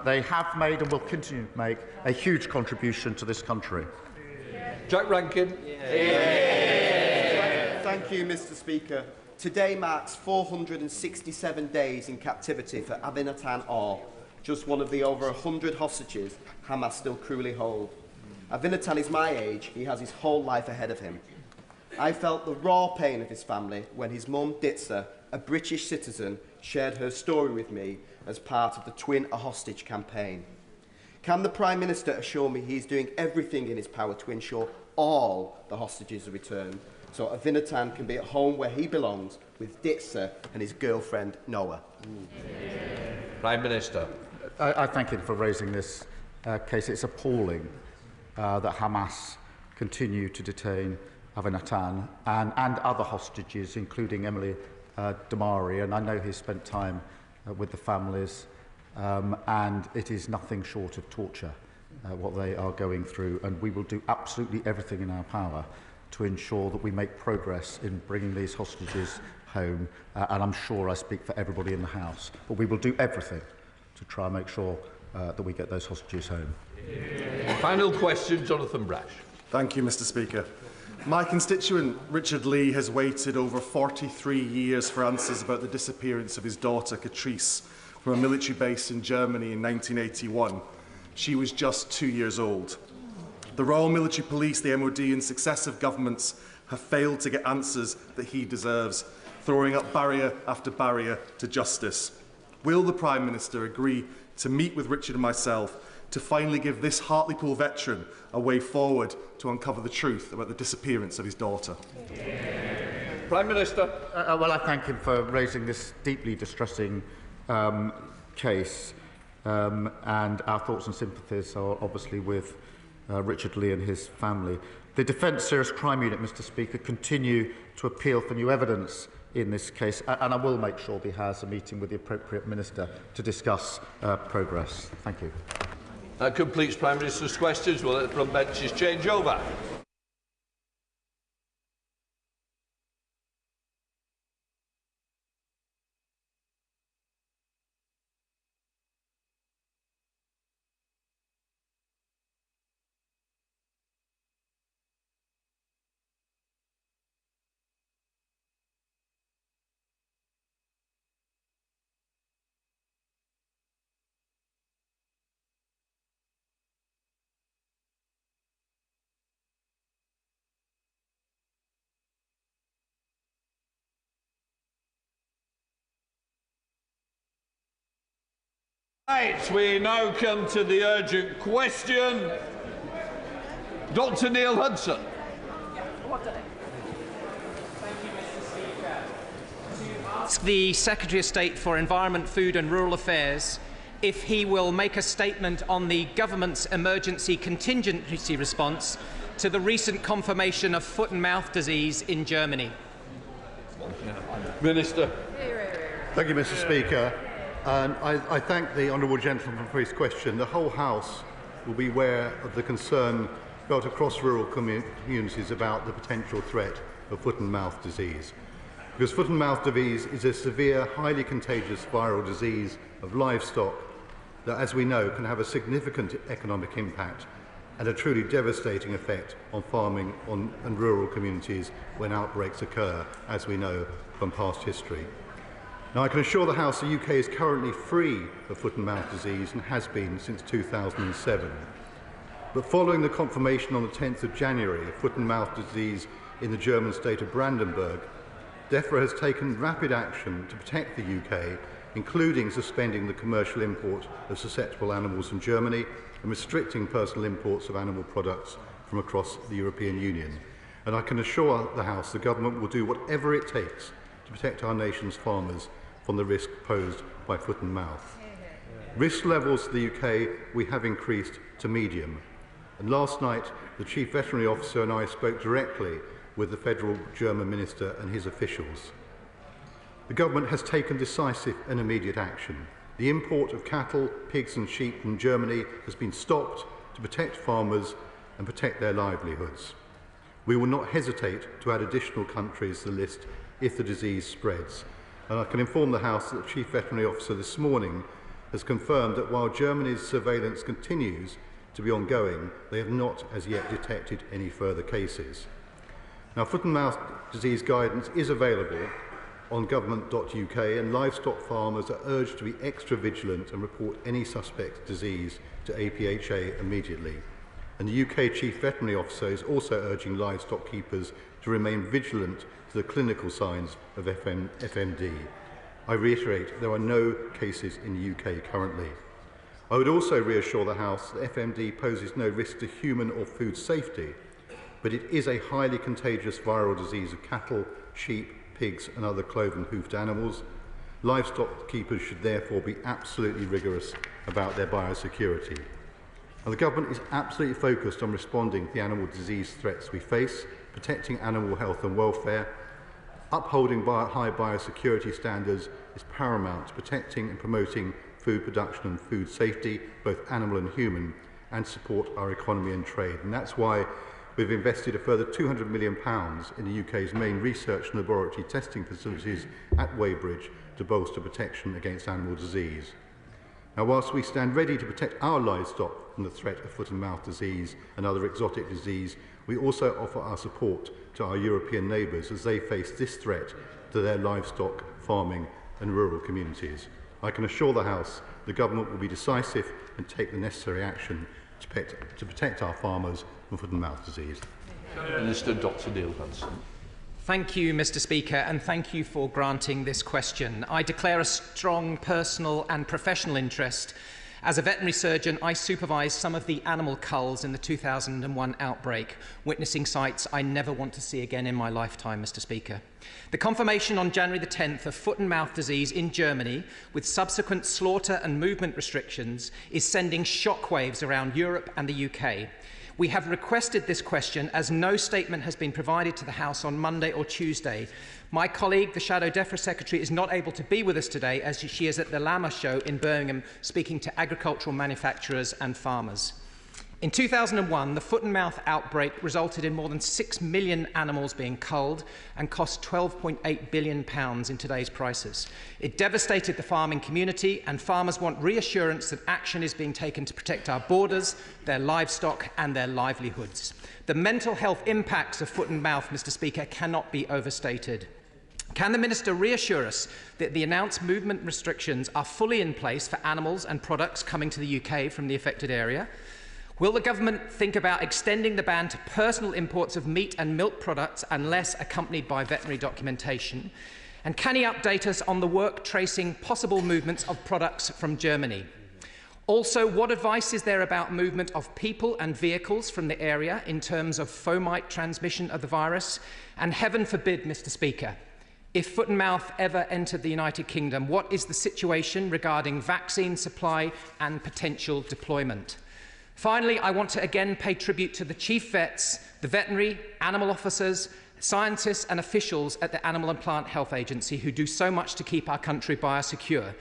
[SPEAKER 19] They have made and will continue to make a huge contribution to this country.
[SPEAKER 3] Jack Rankin.
[SPEAKER 13] Thank you, Mr. Speaker. Today marks 467 days in captivity for Avinatan Or, just one of the over 100 hostages Hamas still cruelly hold. Avinatan is my age. He has his whole life ahead of him. I felt the raw pain of his family when his mum, Ditsa, a British citizen, shared her story with me as part of the Twin a Hostage campaign. Can the Prime Minister assure me he is doing everything in his power to ensure all the hostages are returned, so Avinatan can be at home where he belongs with Ditsa and his girlfriend, Noah?
[SPEAKER 3] Prime Minister.
[SPEAKER 19] I thank him for raising this case. It's appalling that Hamas continue to detain Avinatan and other hostages, including Emily Damari, and I know he's spent time with the families, and it is nothing short of torture what they are going through, and we will do absolutely everything in our power to ensure that we make progress in bringing these hostages home, and I'm sure I speak for everybody in the House, but we will do everything to try and make sure that we get those hostages home.
[SPEAKER 3] Final question, Jonathan Brash.
[SPEAKER 24] Thank you, Mr. Speaker. My constituent, Richard Lee, has waited over 43 years for answers about the disappearance of his daughter, Catrice, from a military base in Germany in 1981. She was just 2 years old. The Royal Military Police, the MOD and successive governments have failed to get answers that he deserves, throwing up barrier after barrier to justice. Will the Prime Minister agree to meet with Richard and myself to finally give this Hartlepool veteran a way forward to uncover the truth about the disappearance of his daughter?
[SPEAKER 3] Prime Minister.
[SPEAKER 19] Well, I thank him for raising this deeply distressing case, and our thoughts and sympathies are obviously with Richard Lee and his family. The Defence Serious Crime Unit, Mr. Speaker, continue to appeal for new evidence in this case, and I will make sure he has a meeting with the appropriate minister to discuss progress. Thank you.
[SPEAKER 3] That completes Prime Minister's questions. We'll let the front benches change over. Right, we now come to the urgent question. Dr. Neil Hudson.
[SPEAKER 14] Ask the Secretary of State for Environment, Food and Rural Affairs if he will make a statement on the government's emergency contingency response to the recent confirmation of foot and mouth disease in Germany.
[SPEAKER 3] Minister.
[SPEAKER 15] Thank you, Mr. Speaker. And I thank the honourable gentleman for his question. The whole House will be aware of the concern felt across rural communities about the potential threat of foot and mouth disease. Because foot and mouth disease is a severe, highly contagious viral disease of livestock that, as we know, can have a significant economic impact and a truly devastating effect on farming and rural communities when outbreaks occur, as we know from past history. Now, I can assure the House the UK is currently free of foot and mouth disease and has been since 2007. But following the confirmation on the 10th of January of foot and mouth disease in the German state of Brandenburg, DEFRA has taken rapid action to protect the UK, including suspending the commercial import of susceptible animals from Germany and restricting personal imports of animal products from across the European Union. And I can assure the House the government will do whatever it takes to protect our nation's farmers from the risk posed by foot and mouth. Risk levels in the UK we have increased to medium, and last night the Chief Veterinary Officer and I spoke directly with the federal German minister and his officials. The government has taken decisive and immediate action. The import of cattle, pigs and sheep from Germany has been stopped to protect farmers and protect their livelihoods. We will not hesitate to add additional countries to the list if the disease spreads. And I can inform the House that the Chief Veterinary Officer this morning has confirmed that while Germany's surveillance continues to be ongoing, they have not as yet detected any further cases. Now, foot and mouth disease guidance is available on government.uk, and livestock farmers are urged to be extra vigilant and report any suspect disease to APHA immediately. And the UK Chief Veterinary Officer is also urging livestock keepers to remain vigilant to the clinical signs of FMD. I reiterate, there are no cases in the UK currently. I would also reassure the House that FMD poses no risk to human or food safety, but it is a highly contagious viral disease of cattle, sheep, pigs and other cloven-hoofed animals. Livestock keepers should therefore be absolutely rigorous about their biosecurity. And the government is absolutely focused on responding to the animal disease threats we face, protecting animal health and welfare. Upholding high biosecurity standards is paramount to protecting and promoting food production and food safety, both animal and human, and support our economy and trade. And that's why we've invested a further £200 million in the UK's main research and laboratory testing facilities at Weybridge to bolster protection against animal disease. Now, whilst we stand ready to protect our livestock from the threat of foot and mouth disease and other exotic disease, we also offer our support to our European neighbours as they face this threat to their livestock, farming and rural communities. I can assure the House the government will be decisive and take the necessary action to protect our farmers from foot and mouth disease.
[SPEAKER 3] Minister Dr. Neil Hudson.
[SPEAKER 14] Thank you, Mr. Speaker, and thank you for granting this question. I declare a strong personal and professional interest. As a veterinary surgeon, I supervised some of the animal culls in the 2001 outbreak, witnessing sights I never want to see again in my lifetime, Mr. Speaker. The confirmation on January the 10th of foot and mouth disease in Germany, with subsequent slaughter and movement restrictions, is sending shockwaves around Europe and the UK. We have requested this question as no statement has been provided to the House on Monday or Tuesday. My colleague, the Shadow DEFRA Secretary, is not able to be with us today as she is at the Llama Show in Birmingham speaking to agricultural manufacturers and farmers. In 2001, the foot and mouth outbreak resulted in more than 6 million animals being culled and cost £12.8 billion in today's prices. It devastated the farming community, and farmers want reassurance that action is being taken to protect our borders, their livestock and their livelihoods. The mental health impacts of foot and mouth, Mr. Speaker, cannot be overstated. Can the Minister reassure us that the announced movement restrictions are fully in place for animals and products coming to the UK from the affected area? Will the government think about extending the ban to personal imports of meat and milk products unless accompanied by veterinary documentation? And can he update us on the work tracing possible movements of products from Germany? Also, what advice is there about movement of people and vehicles from the area in terms of fomite transmission of the virus? And heaven forbid, Mr. Speaker, if foot and mouth ever entered the United Kingdom, what is the situation regarding vaccine supply and potential deployment? Finally, I want to again pay tribute to the chief vets, the veterinary, animal officers, scientists and officials at the Animal and Plant Health Agency who do so much to keep our country biosecure.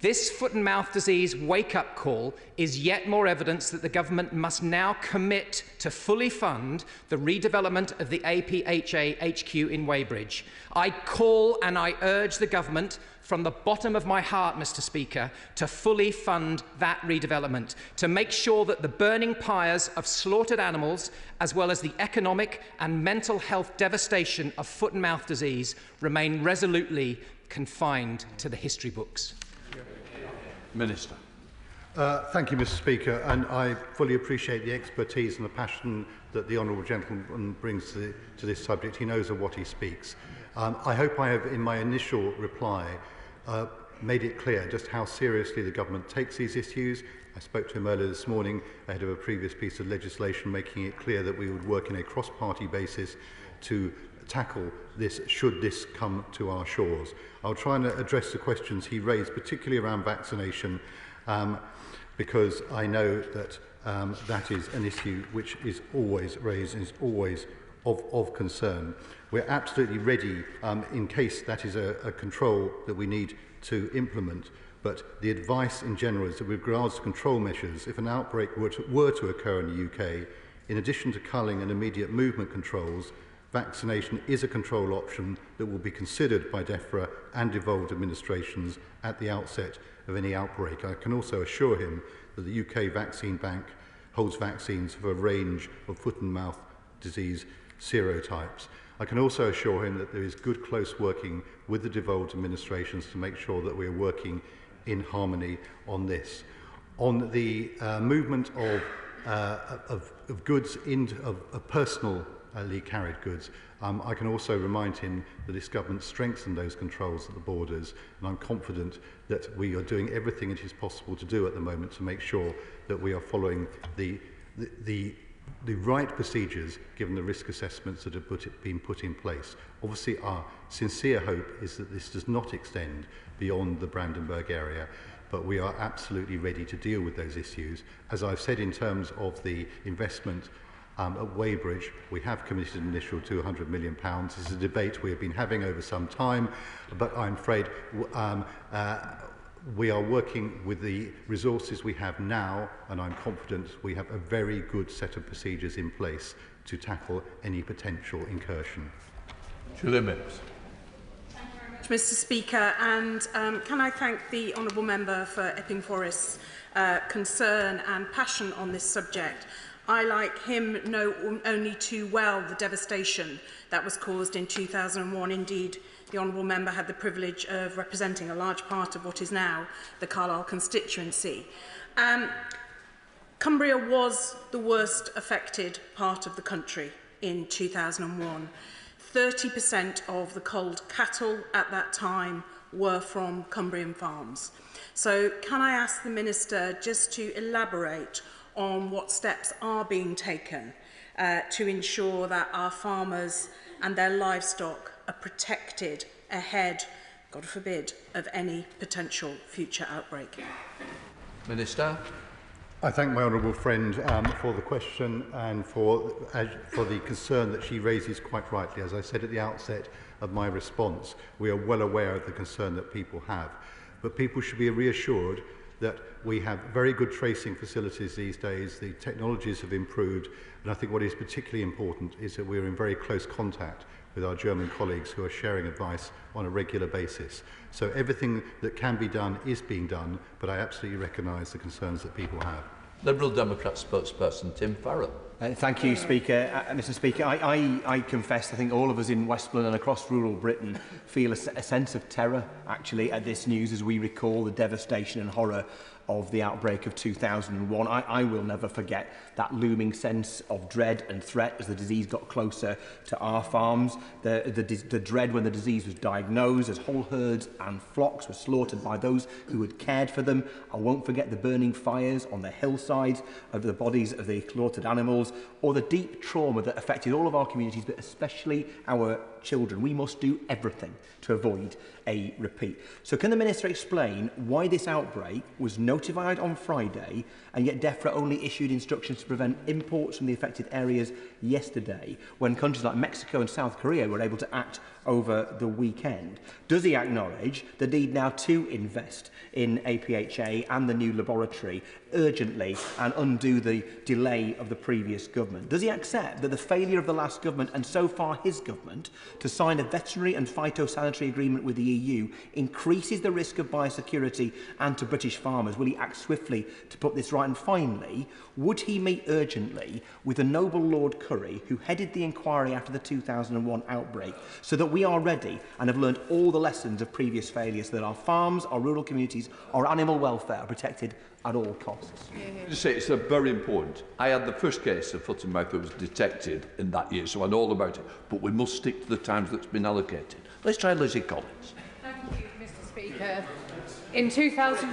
[SPEAKER 14] This foot and mouth disease wake-up call is yet more evidence that the government must now commit to fully fund the redevelopment of the APHA HQ in Weybridge. I call and I urge the government from the bottom of my heart, Mr. Speaker, to fully fund that redevelopment, to make sure that the burning pyres of slaughtered animals, as well as the economic and mental health devastation of foot and mouth disease, remain resolutely confined to the history books.
[SPEAKER 3] Minister.
[SPEAKER 15] Thank you, Mr. Speaker, and I fully appreciate the expertise and the passion that the honourable gentleman brings to this subject. He knows of what he speaks. I hope I have, in my initial reply, made it clear just how seriously the government takes these issues. I spoke to him earlier this morning ahead of a previous piece of legislation making it clear that we would work in a cross-party basis to tackle this should this come to our shores. I'll try and address the questions he raised, particularly around vaccination, because I know that that is an issue which is always raised and is always of concern. We're absolutely ready in case that is a control that we need to implement, but the advice in general is that with regards to control measures, if an outbreak were to occur in the UK, in addition to culling and immediate movement controls, vaccination is a control option that will be considered by DEFRA and devolved administrations at the outset of any outbreak. I can also assure him that the UK Vaccine Bank holds vaccines for a range of foot and mouth disease serotypes. I can also assure him that there is good close working with the devolved administrations to make sure that we are working in harmony on this. On the movement of goods of personally carried goods, I can also remind him that this government strengthened those controls at the borders, and I'm confident that we are doing everything it is possible to do at the moment to make sure that we are following the right procedures given the risk assessments that have been put in place. Obviously, our sincere hope is that this does not extend beyond the Brandenburg area, but we are absolutely ready to deal with those issues. As I've said, in terms of the investment at Weybridge, we have committed an initial £200 million. This is a debate we have been having over some time, but I'm afraid we are working with the resources we have now, and I'm confident we have a very good set of procedures in place to tackle any potential incursion.
[SPEAKER 3] Julia Mims.
[SPEAKER 4] Mr Speaker, and can I thank the honourable member for Epping Forest's concern and passion on this subject. I, like him, know only too well the devastation that was caused in 2001. Indeed, the honourable member had the privilege of representing a large part of what is now the Carlisle constituency. Cumbria was the worst affected part of the country in 2001. 30% of the culled cattle at that time were from Cumbrian farms. So can I ask the Minister just to elaborate on what steps are being taken to ensure that our farmers and their livestock are protected ahead, God forbid, of any potential future outbreak?
[SPEAKER 3] Minister.
[SPEAKER 15] I thank my honourable friend for the question and for the concern that she raises quite rightly. As I said at the outset of my response, we are well aware of the concern that people have. But people should be reassured that we have very good tracing facilities these days. The technologies have improved, and I think what is particularly important is that we're in very close contact with our German colleagues who are sharing advice on a regular basis. So everything that can be done is being done, but I absolutely recognise the concerns that people have.
[SPEAKER 3] Liberal Democrat spokesperson Tim Farrell.
[SPEAKER 16] Thank you, Speaker. Mr Speaker, I confess I think all of us in Westmoreland and across rural Britain feel a sense of terror, actually, at this news as we recall the devastation and horror of the outbreak of 2001. I will never forget that looming sense of dread and threat as the disease got closer to our farms, the dread when the disease was diagnosed as whole herds and flocks were slaughtered by those who had cared for them. I won't forget the burning fires on the hillsides of the bodies of the slaughtered animals, or the deep trauma that affected all of our communities, but especially our children. We must do everything to avoid a repeat. So can the Minister explain why this outbreak was notified on Friday and yet DEFRA only issued instructions to prevent imports from the affected areas yesterday, when countries like Mexico and South Korea were able to act over the weekend? Does he acknowledge the need now to invest in APHA and the new laboratory urgently and undo the delay of the previous government? Does he accept that the failure of the last government, and so far his government, to sign a veterinary and phytosanitary agreement with the EU increases the risk of biosecurity and to British farmers? Will he act swiftly to put this right? And finally, would he meet urgently with the noble Lord Curry, who headed the inquiry after the 2001 outbreak, so that we are ready and have learned all the lessons of previous failures, so that our farms, our rural communities, our animal welfare are protected at all costs?
[SPEAKER 3] It's very important. I had the first case of foot and mouth that was detected in that year, so I know all about it. But we must stick to the times that's been allocated. Let's try Lizzie Collins.
[SPEAKER 17] Thank you, Mr Speaker. In 2000...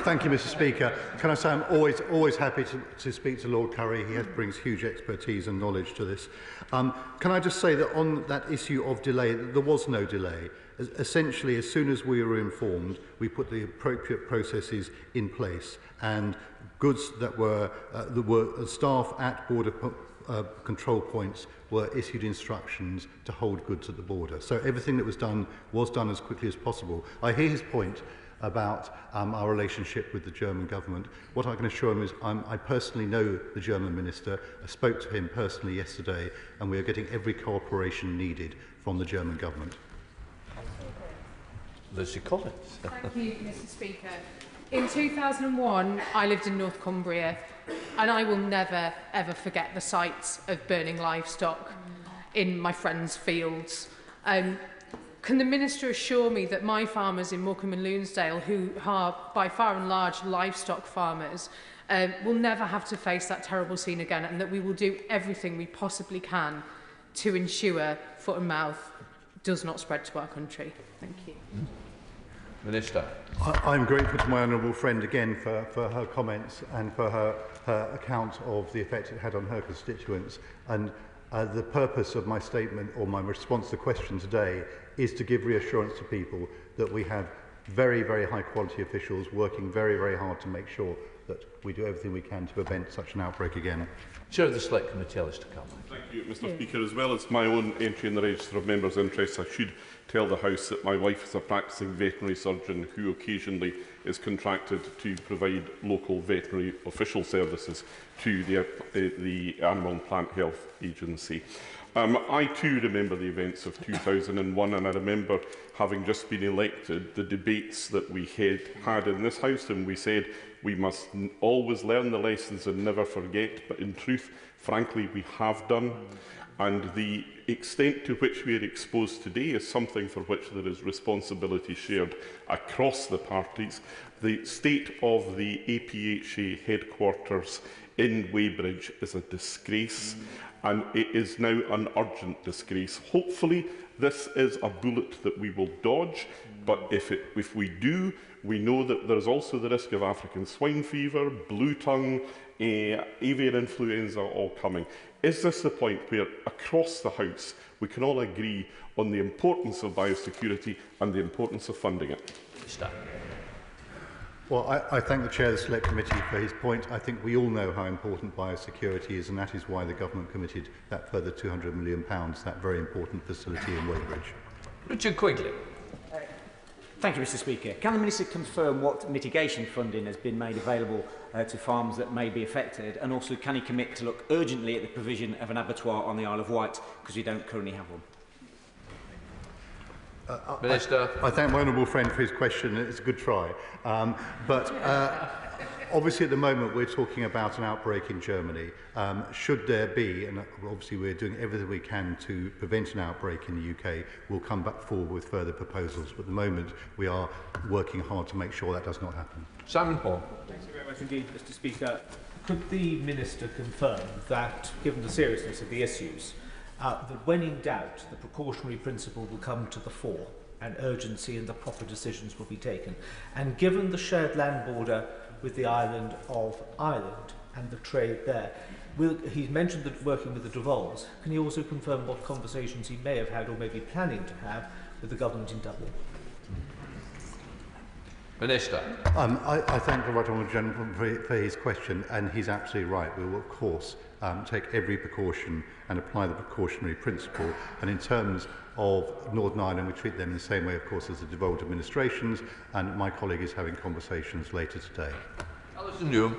[SPEAKER 15] Thank you, Mr Speaker. Can I say I'm always happy to speak to Lord Curry. He brings huge expertise and knowledge to this. Can I just say that on that issue of delay, there was no delay. Essentially, as soon as we were informed, we put the appropriate processes in place, and goods that were staff at border control points were issued instructions to hold goods at the border. So everything that was done as quickly as possible. I hear his point about our relationship with the German government. What I can assure him is I personally know the German minister. I spoke to him personally yesterday, and we are getting every cooperation needed from the German government.
[SPEAKER 3] Lucy Collins.
[SPEAKER 17] Thank you, Mr Speaker. In 2001, I lived in North Cumbria. and I will never, ever forget the sights of burning livestock in my friends' fields. Can the Minister assure me that my farmers in Morecambe and Lunesdale, who are by far and large livestock farmers, will never have to face that terrible scene again, and that we will do everything we possibly can to ensure foot and mouth does not spread to our country? Thank you.
[SPEAKER 3] Minister.
[SPEAKER 15] I'm grateful to my honourable friend again for her comments and for her account of the effect it had on her constituents. And the purpose of my statement, or my response to the question today, is to give reassurance to people that we have very, very high quality officials working very, very hard to make sure that we do everything we can to prevent such an outbreak again.
[SPEAKER 3] Chair of the Select Committee, Alistair Campbell.
[SPEAKER 2] Thank you, Mr. Speaker. As well as my own entry in the Register of Members' Interests, I should tell the House that my wife is a practising veterinary surgeon who occasionally is contracted to provide local veterinary official services to the Animal and Plant Health Agency. I too remember the events of 2001, and I remember, having just been elected, the debates that we had in this House, and we said we must always learn the lessons and never forget, but in truth, frankly, we have done. And the extent to which we are exposed today is something for which there is responsibility shared across the parties. The state of the APHA headquarters in Weybridge is a disgrace, and it is now an urgent disgrace. Hopefully, this is a bullet that we will dodge, but if we do, we know that there is also the risk of African swine fever, blue tongue, avian influenza all coming. Is this the point where, across the House, we can all agree on the importance of biosecurity and the importance of funding it?
[SPEAKER 15] Well, I thank the Chair of the Select Committee for his point. I think we all know how important biosecurity is, and that is why the Government committed that further £200 million, that very important facility in Weybridge.
[SPEAKER 3] Richard Quigley.
[SPEAKER 5] Thank you, Mr. Speaker. Can the Minister confirm what mitigation funding has been made available to farms that may be affected, and also can he commit to look urgently at the provision of an abattoir on the Isle of Wight, because we don't currently have one?
[SPEAKER 3] Minister.
[SPEAKER 15] I thank my honourable friend for his question. It's a good try. Obviously, at the moment, we're talking about an outbreak in Germany. Should there be, and obviously we're doing everything we can to prevent an outbreak in the UK, we'll come back forward with further proposals. But at the moment, we are working hard to make sure that does not happen.
[SPEAKER 3] Simon Paul.
[SPEAKER 12] Thank you very much indeed, Mr. Speaker. Could the Minister confirm that, given the seriousness of the issues, that when in doubt, the precautionary principle will come to the fore and urgency and the proper decisions will be taken? And given the shared land border with the island of Ireland and the trade there, he's mentioned that working with the Devolves. Can he also confirm what conversations he may have had or may be planning to have with the government in Dublin?
[SPEAKER 3] Minister.
[SPEAKER 15] I thank the Right Honourable Gentleman for his question, and he's absolutely right. We will, of course, take every precaution and apply the precautionary principle. And in terms of Northern Ireland, we treat them in the same way, of course, as the devolved administrations, and my colleague is having conversations later today.
[SPEAKER 3] Alison Newham.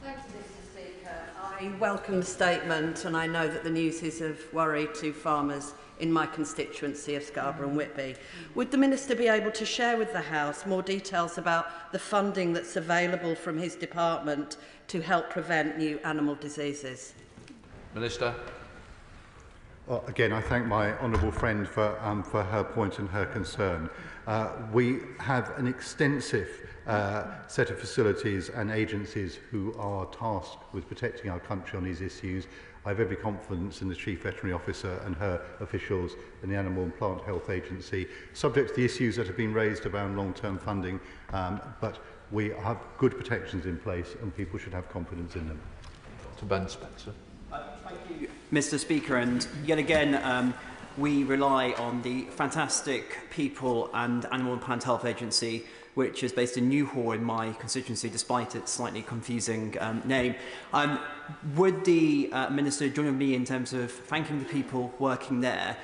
[SPEAKER 20] Thank you, Mr. Speaker. I welcome the statement, and I know that the news is of worry to farmers in my constituency of Scarborough and Whitby. Would the Minister be able to share with the House more details about the funding that's available from his department to help prevent new animal diseases?
[SPEAKER 3] Minister.
[SPEAKER 15] Well, again, I thank my honourable friend for her point and her concern. We have an extensive set of facilities and agencies who are tasked with protecting our country on these issues. I have every confidence in the Chief Veterinary Officer and her officials in the Animal and Plant Health Agency, subject to the issues that have been raised around long-term funding, but we have good protections in place and people should have confidence in them.
[SPEAKER 3] To Ben Spencer.
[SPEAKER 21] Thank you, Mr. Speaker, and yet again we rely on the fantastic people and Animal and Plant Health Agency, which is based in Newhall in my constituency, despite its slightly confusing name. Would the Minister join with me in terms of thanking the people working there?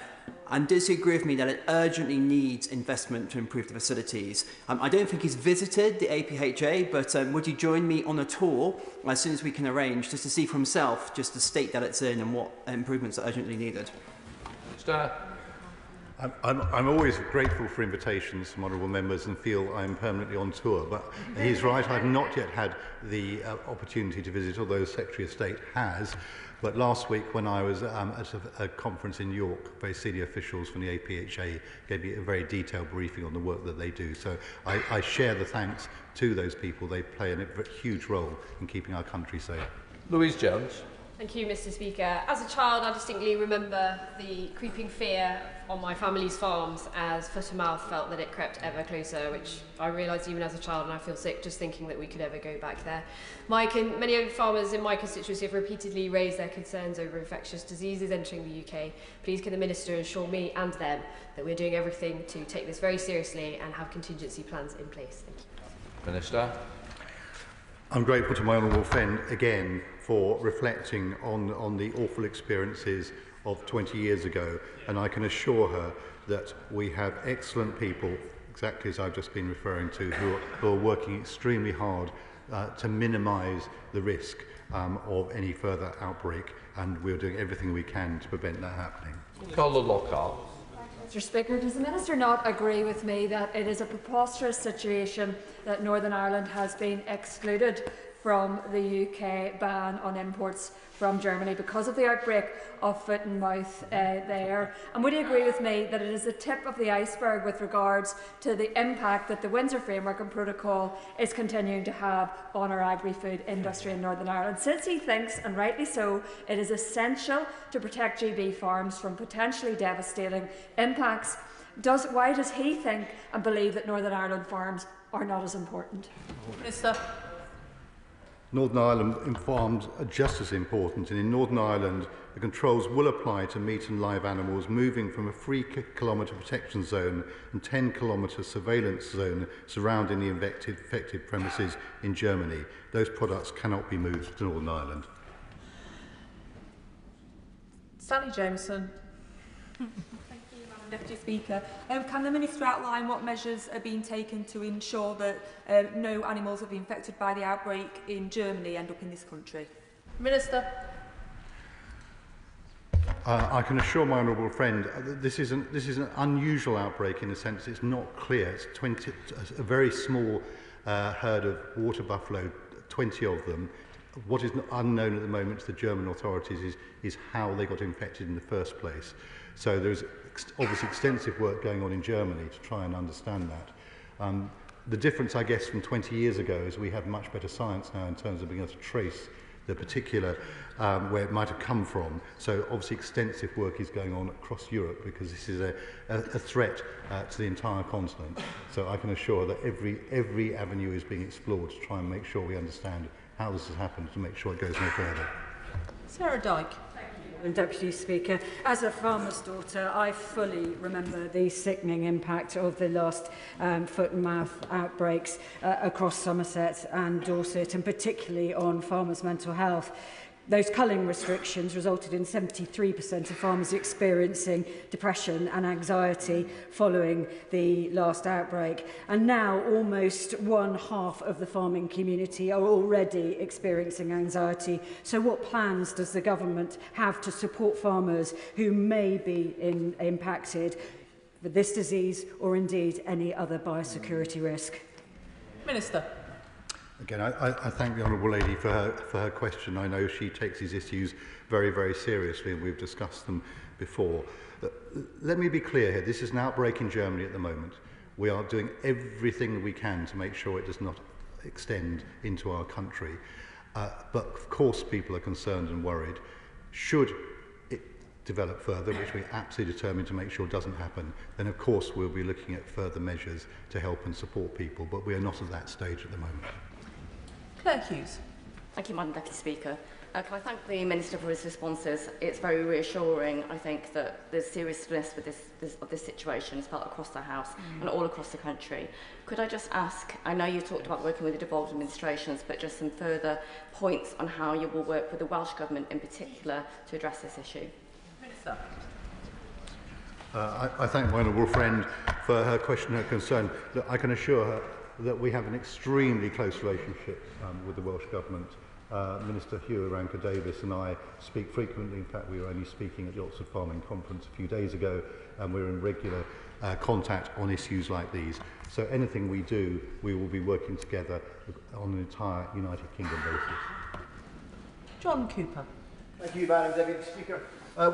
[SPEAKER 21] And does he agree with me that it urgently needs investment to improve the facilities? I don't think he's visited the APHA, but would you join me on a tour as soon as we can arrange, just to see for himself, just the state that it's in and what improvements are urgently needed?
[SPEAKER 15] I'm always grateful for invitations from honourable members and feel I'm permanently on tour, but he's right, I've not yet had the opportunity to visit, although Secretary of State has. But last week when I was at a conference in York, very senior officials from the APHA gave me a very detailed briefing on the work that they do. So I share the thanks to those people. They play a huge role in keeping our country safe.
[SPEAKER 3] Louise Jones.
[SPEAKER 1] Thank you, Mr. Speaker. As a child, I distinctly remember the creeping fear on my family's farms as foot and mouth felt that it crept ever closer, which I realised even as a child, and I feel sick just thinking that we could ever go back there. Many farmers in my constituency have repeatedly raised their concerns over infectious diseases entering the UK. Please can the Minister assure me and them that we're doing everything to take this very seriously and have contingency plans in place. Thank you.
[SPEAKER 3] Minister.
[SPEAKER 15] I'm grateful to my honourable friend again for reflecting on the awful experiences of 20 years ago, and I can assure her that we have excellent people, exactly as I've just been referring to, who are working extremely hard to minimise the risk of any further outbreak, and we're doing everything we can to prevent that happening.
[SPEAKER 3] Colin Lockhart.
[SPEAKER 6] Mr. Speaker, does the Minister not agree with me that it is a preposterous situation that Northern Ireland has been excluded from the UK ban on imports from Germany because of the outbreak of foot and mouth there? And would you agree with me that it is the tip of the iceberg with regards to the impact that the Windsor Framework and Protocol is continuing to have on our agri-food industry in Northern Ireland, since he thinks, and rightly so, it is essential to protect GB farms from potentially devastating impacts? Why does he think and believe that Northern Ireland farms are not as important?
[SPEAKER 3] Minister.
[SPEAKER 15] Northern Ireland farms are just as important, and in Northern Ireland the controls will apply to meat and live animals moving from a 3-kilometre protection zone and 10-kilometre surveillance zone surrounding the affected premises in Germany. Those products cannot be moved to Northern Ireland.
[SPEAKER 11] Sally Jameson. Deputy Speaker. Can the Minister outline what measures are being taken to ensure that no animals have been infected by the outbreak in Germany end up in this country?
[SPEAKER 3] Minister.
[SPEAKER 15] I can assure my honourable friend this is an unusual outbreak in the sense it's not clear. It's a very small herd of water buffalo, 20 of them. What is unknown at the moment to the German authorities is how they got infected in the first place. So there's obviously extensive work going on in Germany to try and understand that. The difference, I guess, from 20 years ago is we have much better science now in terms of being able to trace the particular where it might have come from. So obviously extensive work is going on across Europe because this is a threat to the entire continent. So I can assure that every avenue is being explored to try and make sure we understand how this has happened to make sure it goes no further.
[SPEAKER 11] Sarah Dyke.
[SPEAKER 22] Deputy Speaker, as a farmer's daughter, I fully remember the sickening impact of the last foot and mouth outbreaks across Somerset and Dorset, and particularly on farmers' mental health. Those culling restrictions resulted in 73% of farmers experiencing depression and anxiety following the last outbreak. And now almost 1/2 of the farming community are already experiencing anxiety. So what plans does the government have to support farmers who may be impacted with this disease or indeed any other biosecurity risk?
[SPEAKER 11] Minister.
[SPEAKER 15] Again, I thank the honourable lady for her question. I know she takes these issues very, very seriously, and we've discussed them before. Let me be clear here. This is an outbreak in Germany at the moment. We are doing everything we can to make sure it does not extend into our country. But of course people are concerned and worried. Should it develop further, which we're absolutely determined to make sure doesn't happen, then of course we'll be looking at further measures to help and support people. But we are not at that stage at the moment.
[SPEAKER 11] Claire Hughes.
[SPEAKER 23] Thank you, Madam Deputy Speaker. Can I thank the Minister for his responses? It's very reassuring, I think, that the seriousness of this situation is felt across the House and all across the country. Could I just ask, I know you talked about working with the devolved administrations, but just some further points on how you will work with the Welsh Government in particular to address this issue?
[SPEAKER 11] Minister.
[SPEAKER 15] I thank my honourable friend for her question and her concern. Look, I can assure her that we have an extremely close relationship with the Welsh Government. Minister Hugh Aranka-Davis and I speak frequently. In fact, we were only speaking at the Oxford Farming Conference a few days ago, and we're in regular contact on issues like these. So anything we do, we will be working together on an entire United Kingdom basis.
[SPEAKER 7] John Cooper.
[SPEAKER 8] Thank you, Madam Deputy Speaker.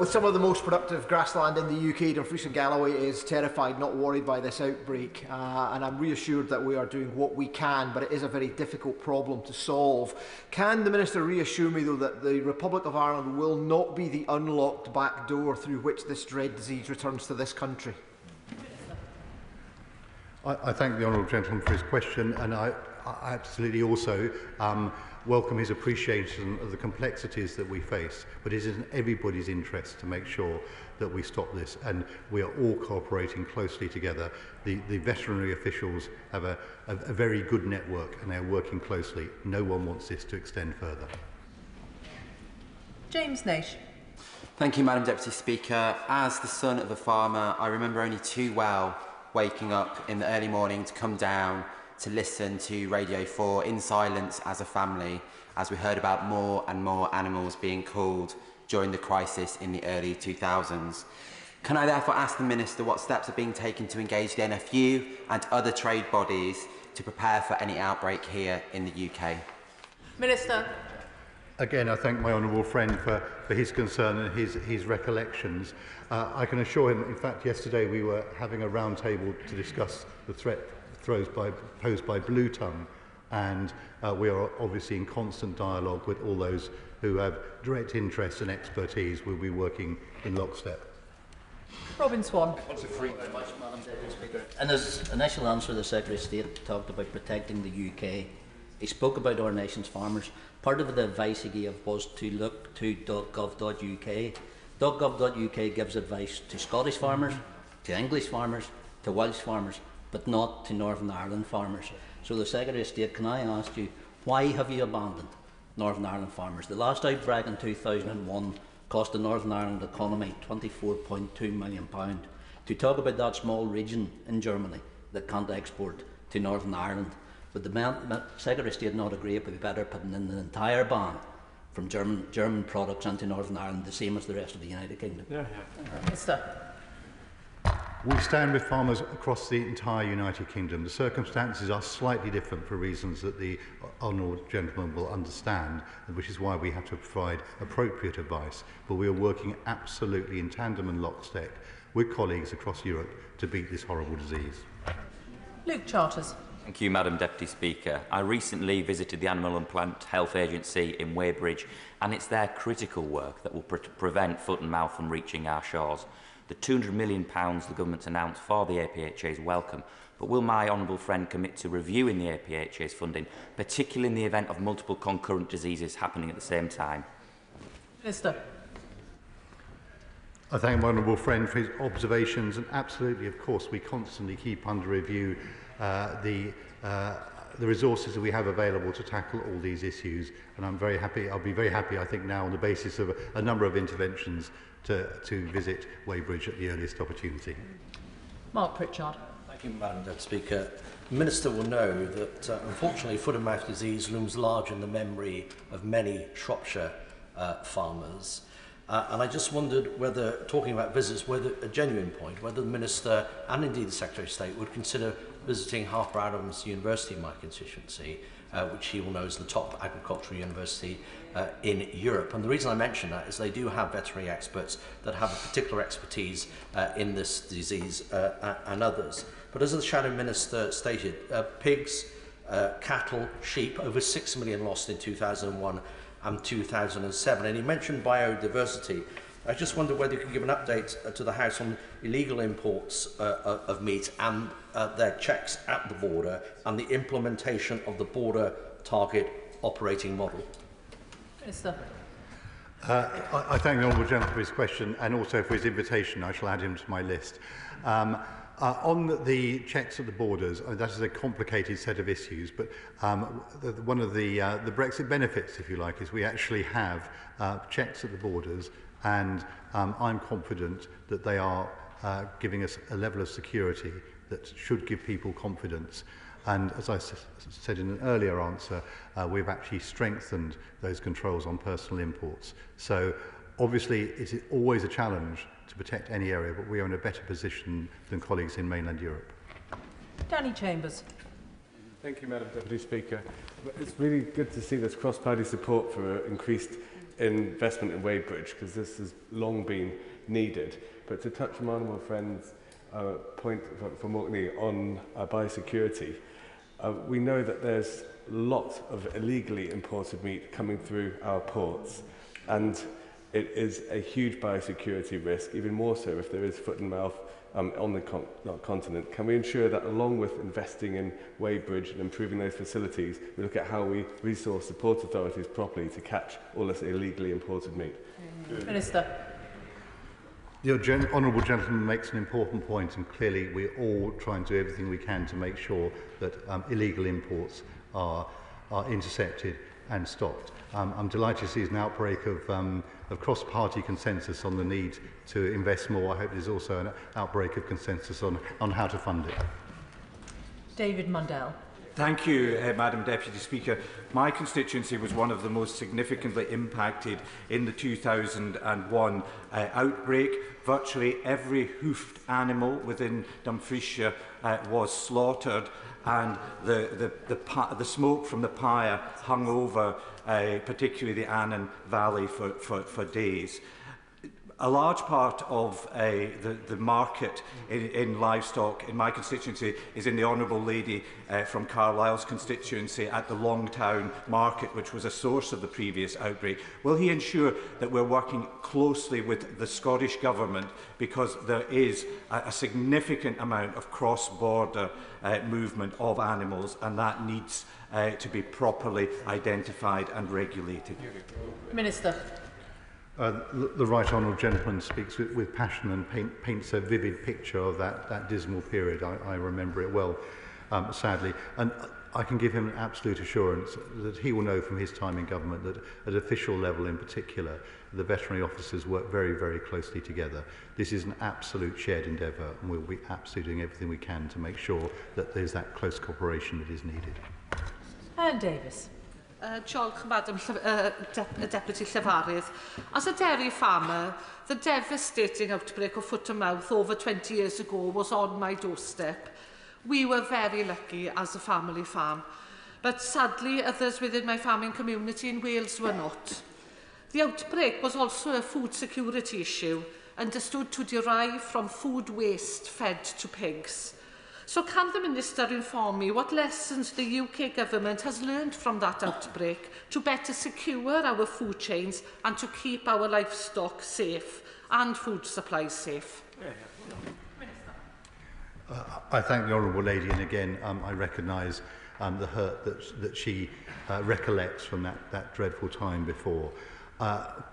[SPEAKER 8] With some of the most productive grassland in the UK, Dumfries and Galloway is terrified, not worried by this outbreak, and I'm reassured that we are doing what we can, but it is a very difficult problem to solve. Can the Minister reassure me, though, that the Republic of Ireland will not be the unlocked back door through which this dread disease returns to this country?
[SPEAKER 15] I thank the honourable gentleman for his question, and I absolutely also welcome his appreciation of the complexities that we face, but it is in everybody's interest to make sure that we stop this, and we are all cooperating closely together. The veterinary officials have a very good network, and they are working closely. No one wants this to extend further.
[SPEAKER 7] James Naish.
[SPEAKER 9] Thank you, Madam Deputy Speaker. As the son of a farmer, I remember only too well waking up in the early morning to come down to listen to Radio 4 in silence as a family, as we heard about more and more animals being culled during the crisis in the early 2000s. Can I therefore ask the Minister what steps are being taken to engage the NFU and other trade bodies to prepare for any outbreak here in the UK?
[SPEAKER 7] Minister.
[SPEAKER 15] Again, I thank my honourable friend for his concern and his recollections. I can assure him, in fact, yesterday we were having a round table to discuss the threat posed by blue tongue, and we are obviously in constant dialogue with all those who have direct interest and expertise. We'll be working in lockstep.
[SPEAKER 7] Robin Swan.
[SPEAKER 18] Very much, Madam Deputy Speaker. In his initial answer, the Secretary of State talked about protecting the UK. He spoke about our nation's farmers. Part of the advice he gave was to look to .gov.uk. .gov.uk gives advice to Scottish farmers, to English farmers, to Welsh farmers, but not to Northern Ireland farmers. So the Secretary of State, can I ask you, why have you abandoned Northern Ireland farmers? The last outbreak in 2001 cost the Northern Ireland economy £24.2 million. To talk about that small region in Germany that can't export to Northern Ireland, would the Secretary of State not agree it would be better putting in an entire ban from German products into Northern Ireland, the same as the rest of the United Kingdom?
[SPEAKER 7] Minister.
[SPEAKER 15] We stand with farmers across the entire United Kingdom. The circumstances are slightly different for reasons that the honourable gentleman will understand, which is why we have to provide appropriate advice. But we are working absolutely in tandem and lockstep with colleagues across Europe to beat this horrible disease.
[SPEAKER 7] Luke Charters.
[SPEAKER 25] Thank you, Madam Deputy Speaker. I recently visited the Animal and Plant Health Agency in Weybridge, and it's their critical work that will prevent foot and mouth from reaching our shores. The £200 million the government announced for the APHA is welcome, but will my honourable friend commit to reviewing the APHA's funding, particularly in the event of multiple concurrent diseases happening at the same time?
[SPEAKER 7] Minister.
[SPEAKER 15] I thank my honourable friend for his observations, and absolutely, of course, we constantly keep under review the resources that we have available to tackle all these issues, and I'm very happy. I'll be very happy, I think, now on the basis of a number of interventions to visit Weybridge at the earliest opportunity.
[SPEAKER 7] Mark Pritchard.
[SPEAKER 26] Thank you, Madam Deputy Speaker. The Minister will know that, unfortunately, foot and mouth disease looms large in the memory of many Shropshire farmers. And I just wondered whether, talking about visits, whether a genuine point, whether the Minister and indeed the Secretary of State would consider visiting Harper Adams University in my constituency, which he will know is the top agricultural university in Europe. And the reason I mention that is they do have veterinary experts that have a particular expertise in this disease and others. But as the Shadow Minister stated, pigs, cattle, sheep, over 6 million lost in 2001 and 2007. And he mentioned biodiversity. I just wonder whether you could give an update to the House on illegal imports of meat and their checks at the border and the implementation of the border target operating model.
[SPEAKER 7] Minister.
[SPEAKER 15] I thank the honourable gentleman for his question and also for his invitation. I shall add him to my list. On the checks at the borders, that is a complicated set of issues, but one of the Brexit benefits, if you like, is we actually have checks at the borders, and I'm confident that they are giving us a level of security that should give people confidence. And as I said in an earlier answer, we've actually strengthened those controls on personal imports. So obviously it's always a challenge to protect any area, but we are in a better position than colleagues in mainland Europe.
[SPEAKER 7] Danny Chambers.
[SPEAKER 4] Thank you, Madam Deputy Speaker. It's really good to see this cross-party support for increased investment in Weybridge, because this has long been needed. But to touch on my friend's point from Orkney on biosecurity, we know that there's lots of illegally imported meat coming through our ports, and it is a huge biosecurity risk, even more so if there is foot and mouth on the continent. Can we ensure that along with investing in Weybridge and improving those facilities, we look at how we resource the port authorities properly to catch all this illegally imported meat?
[SPEAKER 7] Minister.
[SPEAKER 15] The honourable gentleman makes an important point, and clearly we're all trying to do everything we can to make sure that illegal imports are intercepted and stopped. I'm delighted to see an outbreak of cross-party consensus on the need to invest more. I hope there's also an outbreak of consensus on how to fund it.
[SPEAKER 7] David Mundell.
[SPEAKER 5] Thank you, Madam Deputy Speaker. My constituency was one of the most significantly impacted in the 2001 outbreak. Virtually every hoofed animal within Dumfriesshire was slaughtered, and the smoke from the pyre hung over particularly the Annan Valley for days. A large part of the market in livestock in my constituency is in the Honourable Lady from Carlisle's constituency at the Longtown market, which was a source of the previous outbreak. Will he ensure that we're working closely with the Scottish Government, because there is a significant amount of cross-border movement of animals, and that needs to be properly identified and regulated?
[SPEAKER 7] Minister.
[SPEAKER 15] The right honourable gentleman speaks with passion and paints a vivid picture of that dismal period. I remember it well, sadly. And I can give him an absolute assurance that he will know from his time in government that at official level in particular, the veterinary officers work very, very closely together. This is an absolute shared endeavour, and we'll be absolutely doing everything we can to make sure that there's that close cooperation that is needed.
[SPEAKER 7] Anne Davis.
[SPEAKER 10] Diolch, Madam Deputy Llefarydd. As a dairy farmer, the devastating outbreak of foot and mouth over 20 years ago was on my doorstep. We were very lucky as a family farm, but sadly others within my farming community in Wales were not. The outbreak was also a food security issue, understood to derive from food waste fed to pigs. So can the Minister inform me what lessons the UK Government has learned from that outbreak to better secure our food chains and to keep our livestock safe and food supplies safe?
[SPEAKER 15] I thank the Honourable Lady, and again I recognise the hurt that she recollects from that dreadful time before.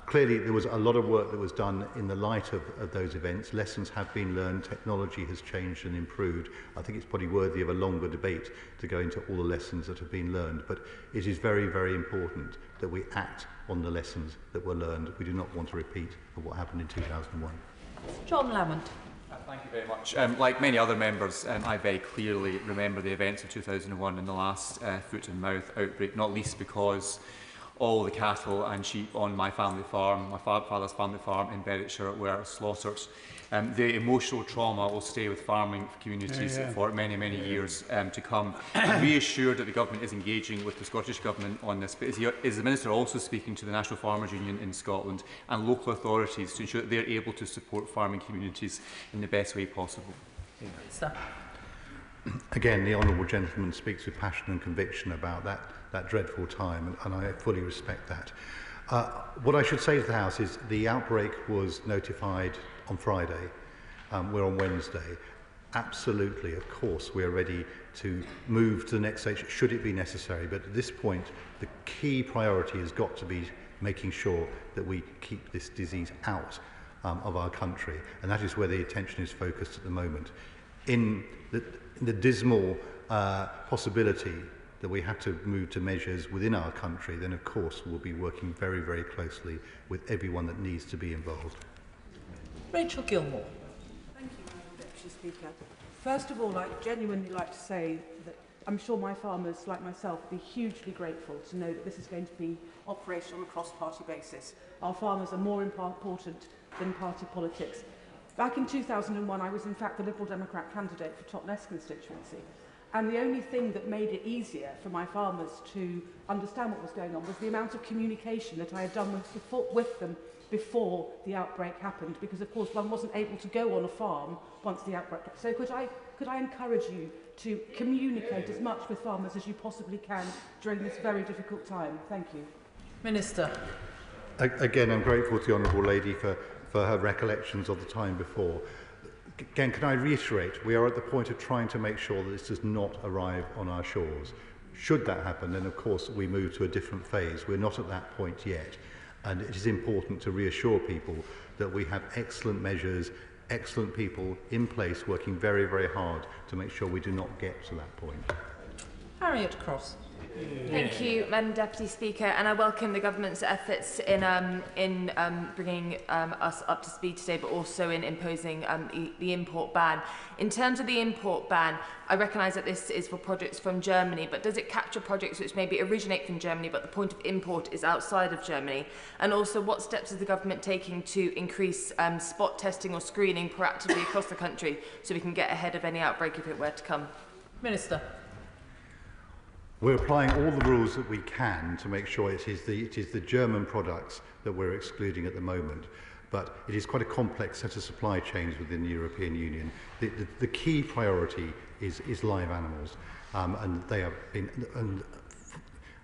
[SPEAKER 15] Clearly there was a lot of work that was done in the light of those events. Lessons have been learned, technology has changed and improved. I think it's probably worthy of a longer debate to go into all the lessons that have been learned, but it is very, very important that we act on the lessons that were learned. We do not want a repeat of what happened in 2001.
[SPEAKER 7] John Lamont.
[SPEAKER 13] Thank you very much. Like many other members, I very clearly remember the events of 2001 and the last foot and mouth outbreak, not least because all the cattle and sheep on my family farm, my father's family farm in Berwickshire, were slaughtered. The emotional trauma will stay with farming communities for many, many years to come. I'm reassured that the Government is engaging with the Scottish Government on this, but is the Minister also speaking to the National Farmers Union in Scotland and local authorities to ensure that they're able to support farming communities in the best way possible?
[SPEAKER 15] Again, the honourable gentleman speaks with passion and conviction about that dreadful time, and I fully respect that. What I should say to the House is the outbreak was notified on Friday. We're on Wednesday. Absolutely, of course, we're ready to move to the next stage should it be necessary. But at this point, the key priority has got to be making sure that we keep this disease out of our country, and that is where the attention is focused at the moment. In the dismal possibility that we have to move to measures within our country, then of course we'll be working very, very closely with everyone that needs to be involved.
[SPEAKER 7] Rachel Gilmore.
[SPEAKER 14] Thank you, Madam Deputy Speaker. First of all, I'd genuinely like to say that
[SPEAKER 2] I'm sure my farmers, like myself, will be hugely grateful to know that this is going to be operational on a cross-party basis. Our farmers are more important than party politics. Back in 2001, I was in fact the Liberal Democrat candidate for Totnes constituency. And the only thing that made it easier for my farmers to understand what was going on was the amount of communication that I had done with them before the outbreak happened, because of course one wasn't able to go on a farm once the outbreak happened. So could I encourage you to communicate as much with farmers as you possibly can during this very difficult time? Thank you.
[SPEAKER 7] Minister.
[SPEAKER 15] Again, I'm grateful to the Honourable Lady for her recollections of the time before. Again, can I reiterate, we are at the point of trying to make sure that this does not arrive on our shores. Should that happen, then of course we move to a different phase. We're not at that point yet. And it is important to reassure people that we have excellent measures, excellent people in place working very, very hard to make sure we do not get to that point.
[SPEAKER 7] Harriet Cross.
[SPEAKER 14] Thank you, Madam Deputy Speaker, and I welcome the government's efforts in bringing us up to speed today, but also in imposing the import ban. In terms of the import ban, I recognise that this is for projects from Germany, but does it capture projects which maybe originate from Germany, but the point of import is outside of Germany? And also, what steps is the government taking to increase spot testing or screening proactively across the country so we can get ahead of any outbreak if it were to come?
[SPEAKER 7] Minister.
[SPEAKER 15] We're applying all the rules that we can to make sure it is the German products that we're excluding at the moment. But it is quite a complex set of supply chains within the European Union. The key priority is live animals, and they have been. And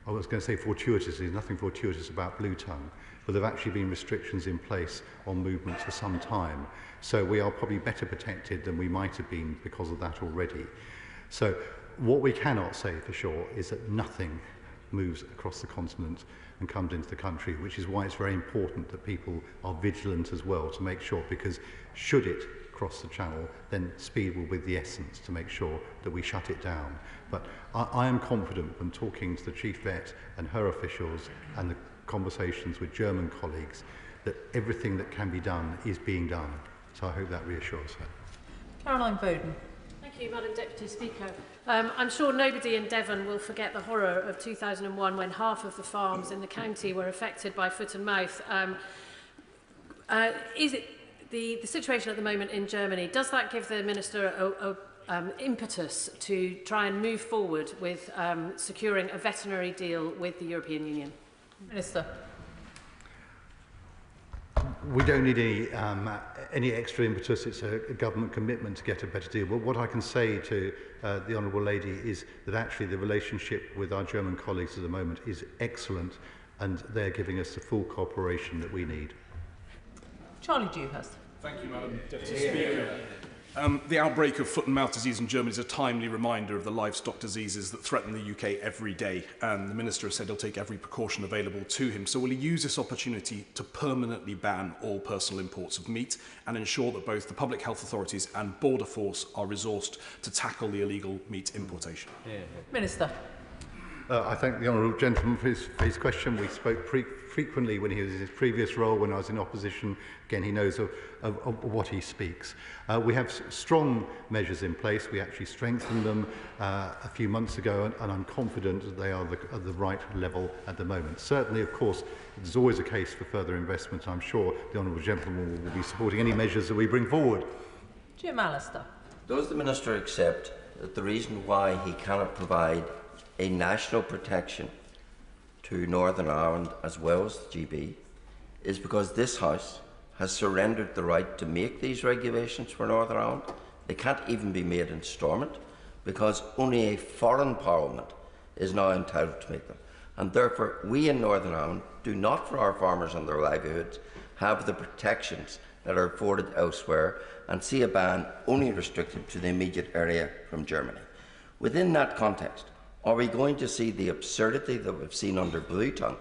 [SPEAKER 15] I was going to say fortuitous. There's nothing fortuitous about blue tongue, but there have actually been restrictions in place on movements for some time. So we are probably better protected than we might have been because of that already. So what we cannot say for sure is that nothing moves across the continent and comes into the country, which is why it's very important that people are vigilant as well to make sure, because should it cross the channel, then speed will be the essence to make sure that we shut it down. But I am confident when talking to the Chief Vet and her officials and the conversations with German colleagues that everything that can be done is being done. So I hope that reassures her.
[SPEAKER 7] Caroline Bowden.
[SPEAKER 16] Thank you, Madam Deputy Speaker. I'm sure nobody in Devon will forget the horror of 2001 when half of the farms in the county were affected by foot and mouth. Is it the situation at the moment in Germany, does that give the Minister impetus to try and move forward with securing a veterinary deal with the European Union?
[SPEAKER 7] Minister.
[SPEAKER 15] We don't need any extra impetus. It's a government commitment to get a better deal. But what I can say to the Honourable Lady is that actually the relationship with our German colleagues at the moment is excellent, and they're giving us the full cooperation that we need.
[SPEAKER 7] Charlie Dewhurst.
[SPEAKER 17] Thank you, Madam Deputy Speaker. The outbreak of foot and mouth disease in Germany is a timely reminder of the livestock diseases that threaten the UK every day, and the Minister has said he'll take every precaution available to him. So will he use this opportunity to permanently ban all personal imports of meat and ensure that both the public health authorities and border force are resourced to tackle the illegal meat importation?
[SPEAKER 7] Minister.
[SPEAKER 15] I thank the Honourable Gentleman for his question. We spoke frequently when he was in his previous role, when I was in opposition. Again, he knows of what he speaks. We have strong measures in place. We actually strengthened them a few months ago, and I'm confident that they are at the right level at the moment. Certainly, of course, there's always a case for further investment. I'm sure the Honourable Gentleman will be supporting any measures that we bring forward.
[SPEAKER 7] Jim Allister.
[SPEAKER 19] Does the Minister accept that the reason why he cannot provide a national protection to Northern Ireland as well as the GB is because this House has surrendered the right to make these regulations for Northern Ireland? They can't even be made in Stormont because only a foreign parliament is now entitled to make them. And therefore, we in Northern Ireland do not, for our farmers and their livelihoods, have the protections that are afforded elsewhere, and see a ban only restricted to the immediate area from Germany. Within that context, are we going to see the absurdity that we've seen under blue tongue,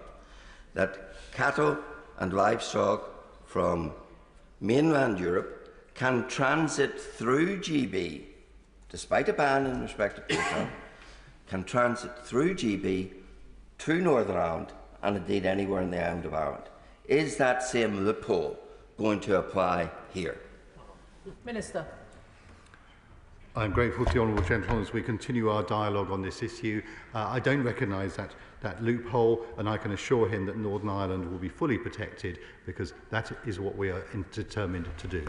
[SPEAKER 19] that cattle and livestock from mainland Europe can transit through GB, despite a ban in respect of blue tongue, can transit through GB to Northern Ireland and indeed anywhere in the island of Ireland? Is that same loophole going to apply here?
[SPEAKER 7] Minister.
[SPEAKER 15] I'm grateful to the honourable gentleman as we continue our dialogue on this issue. I don't recognise that loophole, and I can assure him that Northern Ireland will be fully protected, because that is what we are determined to do.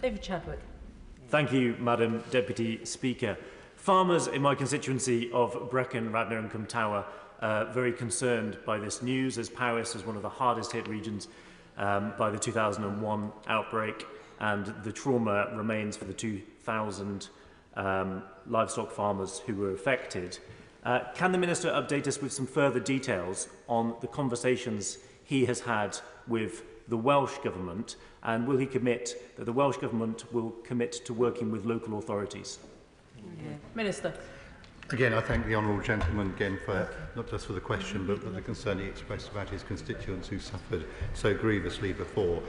[SPEAKER 7] David Chadwick.
[SPEAKER 1] Thank you, Madam Deputy Speaker. Farmers in my constituency of Brecon, Radnor and Cumtower are very concerned by this news, as Powys is one of the hardest hit regions by the 2001 outbreak, and the trauma remains for the 2,000 livestock farmers who were affected. Can the Minister update us with some further details on the conversations he has had with the Welsh Government, and will he commit that the Welsh Government will commit to working with local authorities?
[SPEAKER 7] Minister.
[SPEAKER 15] Again, I thank the honourable gentleman again for not just for the question, but for the concern he expressed about his constituents who suffered so grievously before.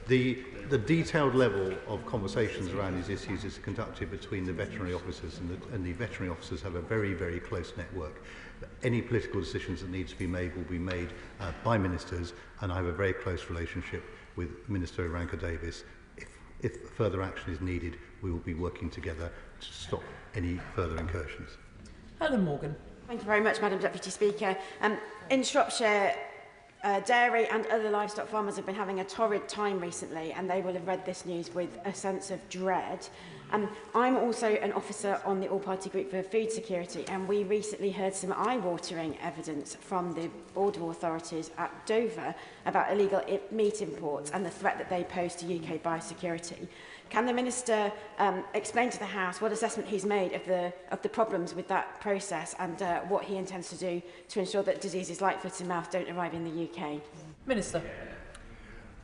[SPEAKER 15] The detailed level of conversations around these issues is conducted between the veterinary officers, and the veterinary officers have a very, very close network. Any political decisions that need to be made will be made by ministers, and I have a very close relationship with Minister Iranka Davis. If further action is needed, we will be working together to stop any further incursions.
[SPEAKER 7] Helen Morgan.
[SPEAKER 6] Thank you very much, Madam Deputy Speaker. In Shropshire, dairy and other livestock farmers have been having a torrid time recently, and they will have read this news with a sense of dread. I'm also an officer on the All-Party Group for Food Security, and we recently heard some eye-watering evidence from the border authorities at Dover about illegal meat imports and the threat that they pose to UK biosecurity. Can the Minister explain to the House what assessment he's made of the problems with that process, and what he intends to do to ensure that diseases like foot and mouth don't arrive in the UK?
[SPEAKER 7] Minister.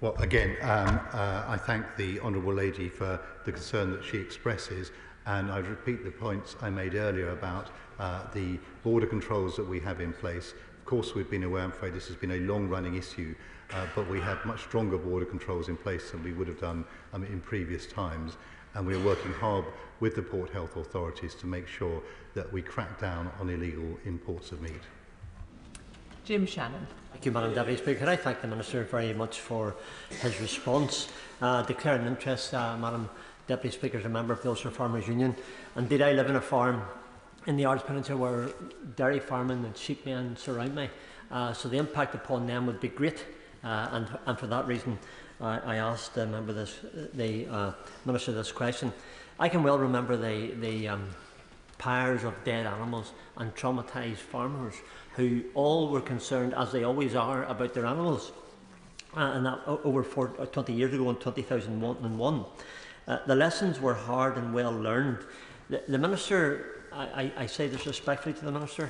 [SPEAKER 15] Well, again, I thank the honourable lady for the concern that she expresses, and I repeat the points I made earlier about the border controls that we have in place. Of course, we've been aware, I'm afraid this has been a long-running issue, but we have much stronger border controls in place than we would have done in previous times, and we are working hard with the Port Health authorities to make sure that we crack down on illegal imports of meat.
[SPEAKER 7] Jim Shannon.
[SPEAKER 12] Thank you, Madam Deputy Speaker. I thank the Minister very much for his response. Declaring interest, Madam Deputy Speaker, as a member of the Ulster Farmers Union. Indeed, I live in a farm in the Irish Peninsula where dairy farming and sheep men surround me, so the impact upon them would be great, and for that reason I asked the Minister this question. I can well remember the pyres of dead animals and traumatised farmers who all were concerned, as they always are, about their animals. And that over 20 years ago in 2001. The lessons were hard and well learned. The Minister, I say this respectfully to the Minister,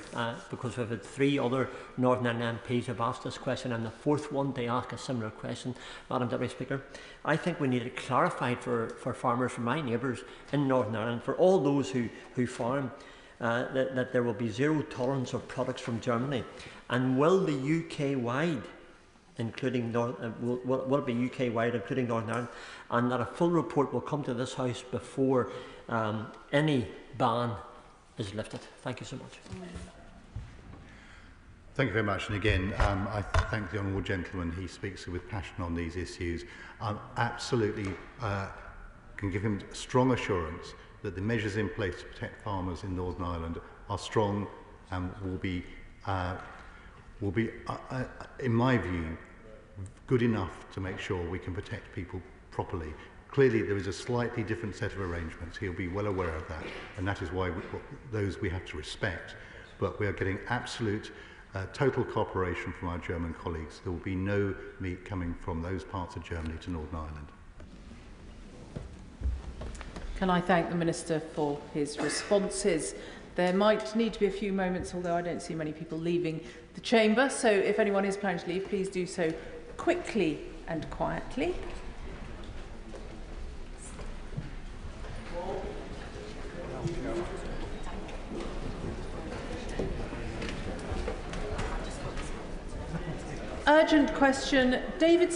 [SPEAKER 12] because we've had 3 other Northern Ireland MPs have asked this question, and the 4th one to ask a similar question, Madam Deputy Speaker. I think we need it clarified for farmers, for my neighbours in Northern Ireland, for all those who farm, that there will be zero tolerance of products from Germany. And will the UK-wide, including will it be UK-wide, including Northern Ireland, and that a full report will come to this House before any ban is lifted? Thank you so much.
[SPEAKER 15] Thank you very much. And again, I thank the honourable gentleman. He speaks with passion on these issues. Absolutely can give him strong assurance that the measures in place to protect farmers in Northern Ireland are strong and will be, in my view, good enough to make sure we can protect people properly. Clearly, there is a slightly different set of arrangements. He'll be well aware of that, and that is why those we have to respect. But we are getting absolute, total cooperation from our German colleagues. There will be no meat coming from those parts of Germany to Northern Ireland.
[SPEAKER 7] Can I thank the Minister for his responses? There might need to be a few moments, although I don't see many people leaving the chamber. So if anyone is planning to leave, please do so quickly and quietly. Urgent question, David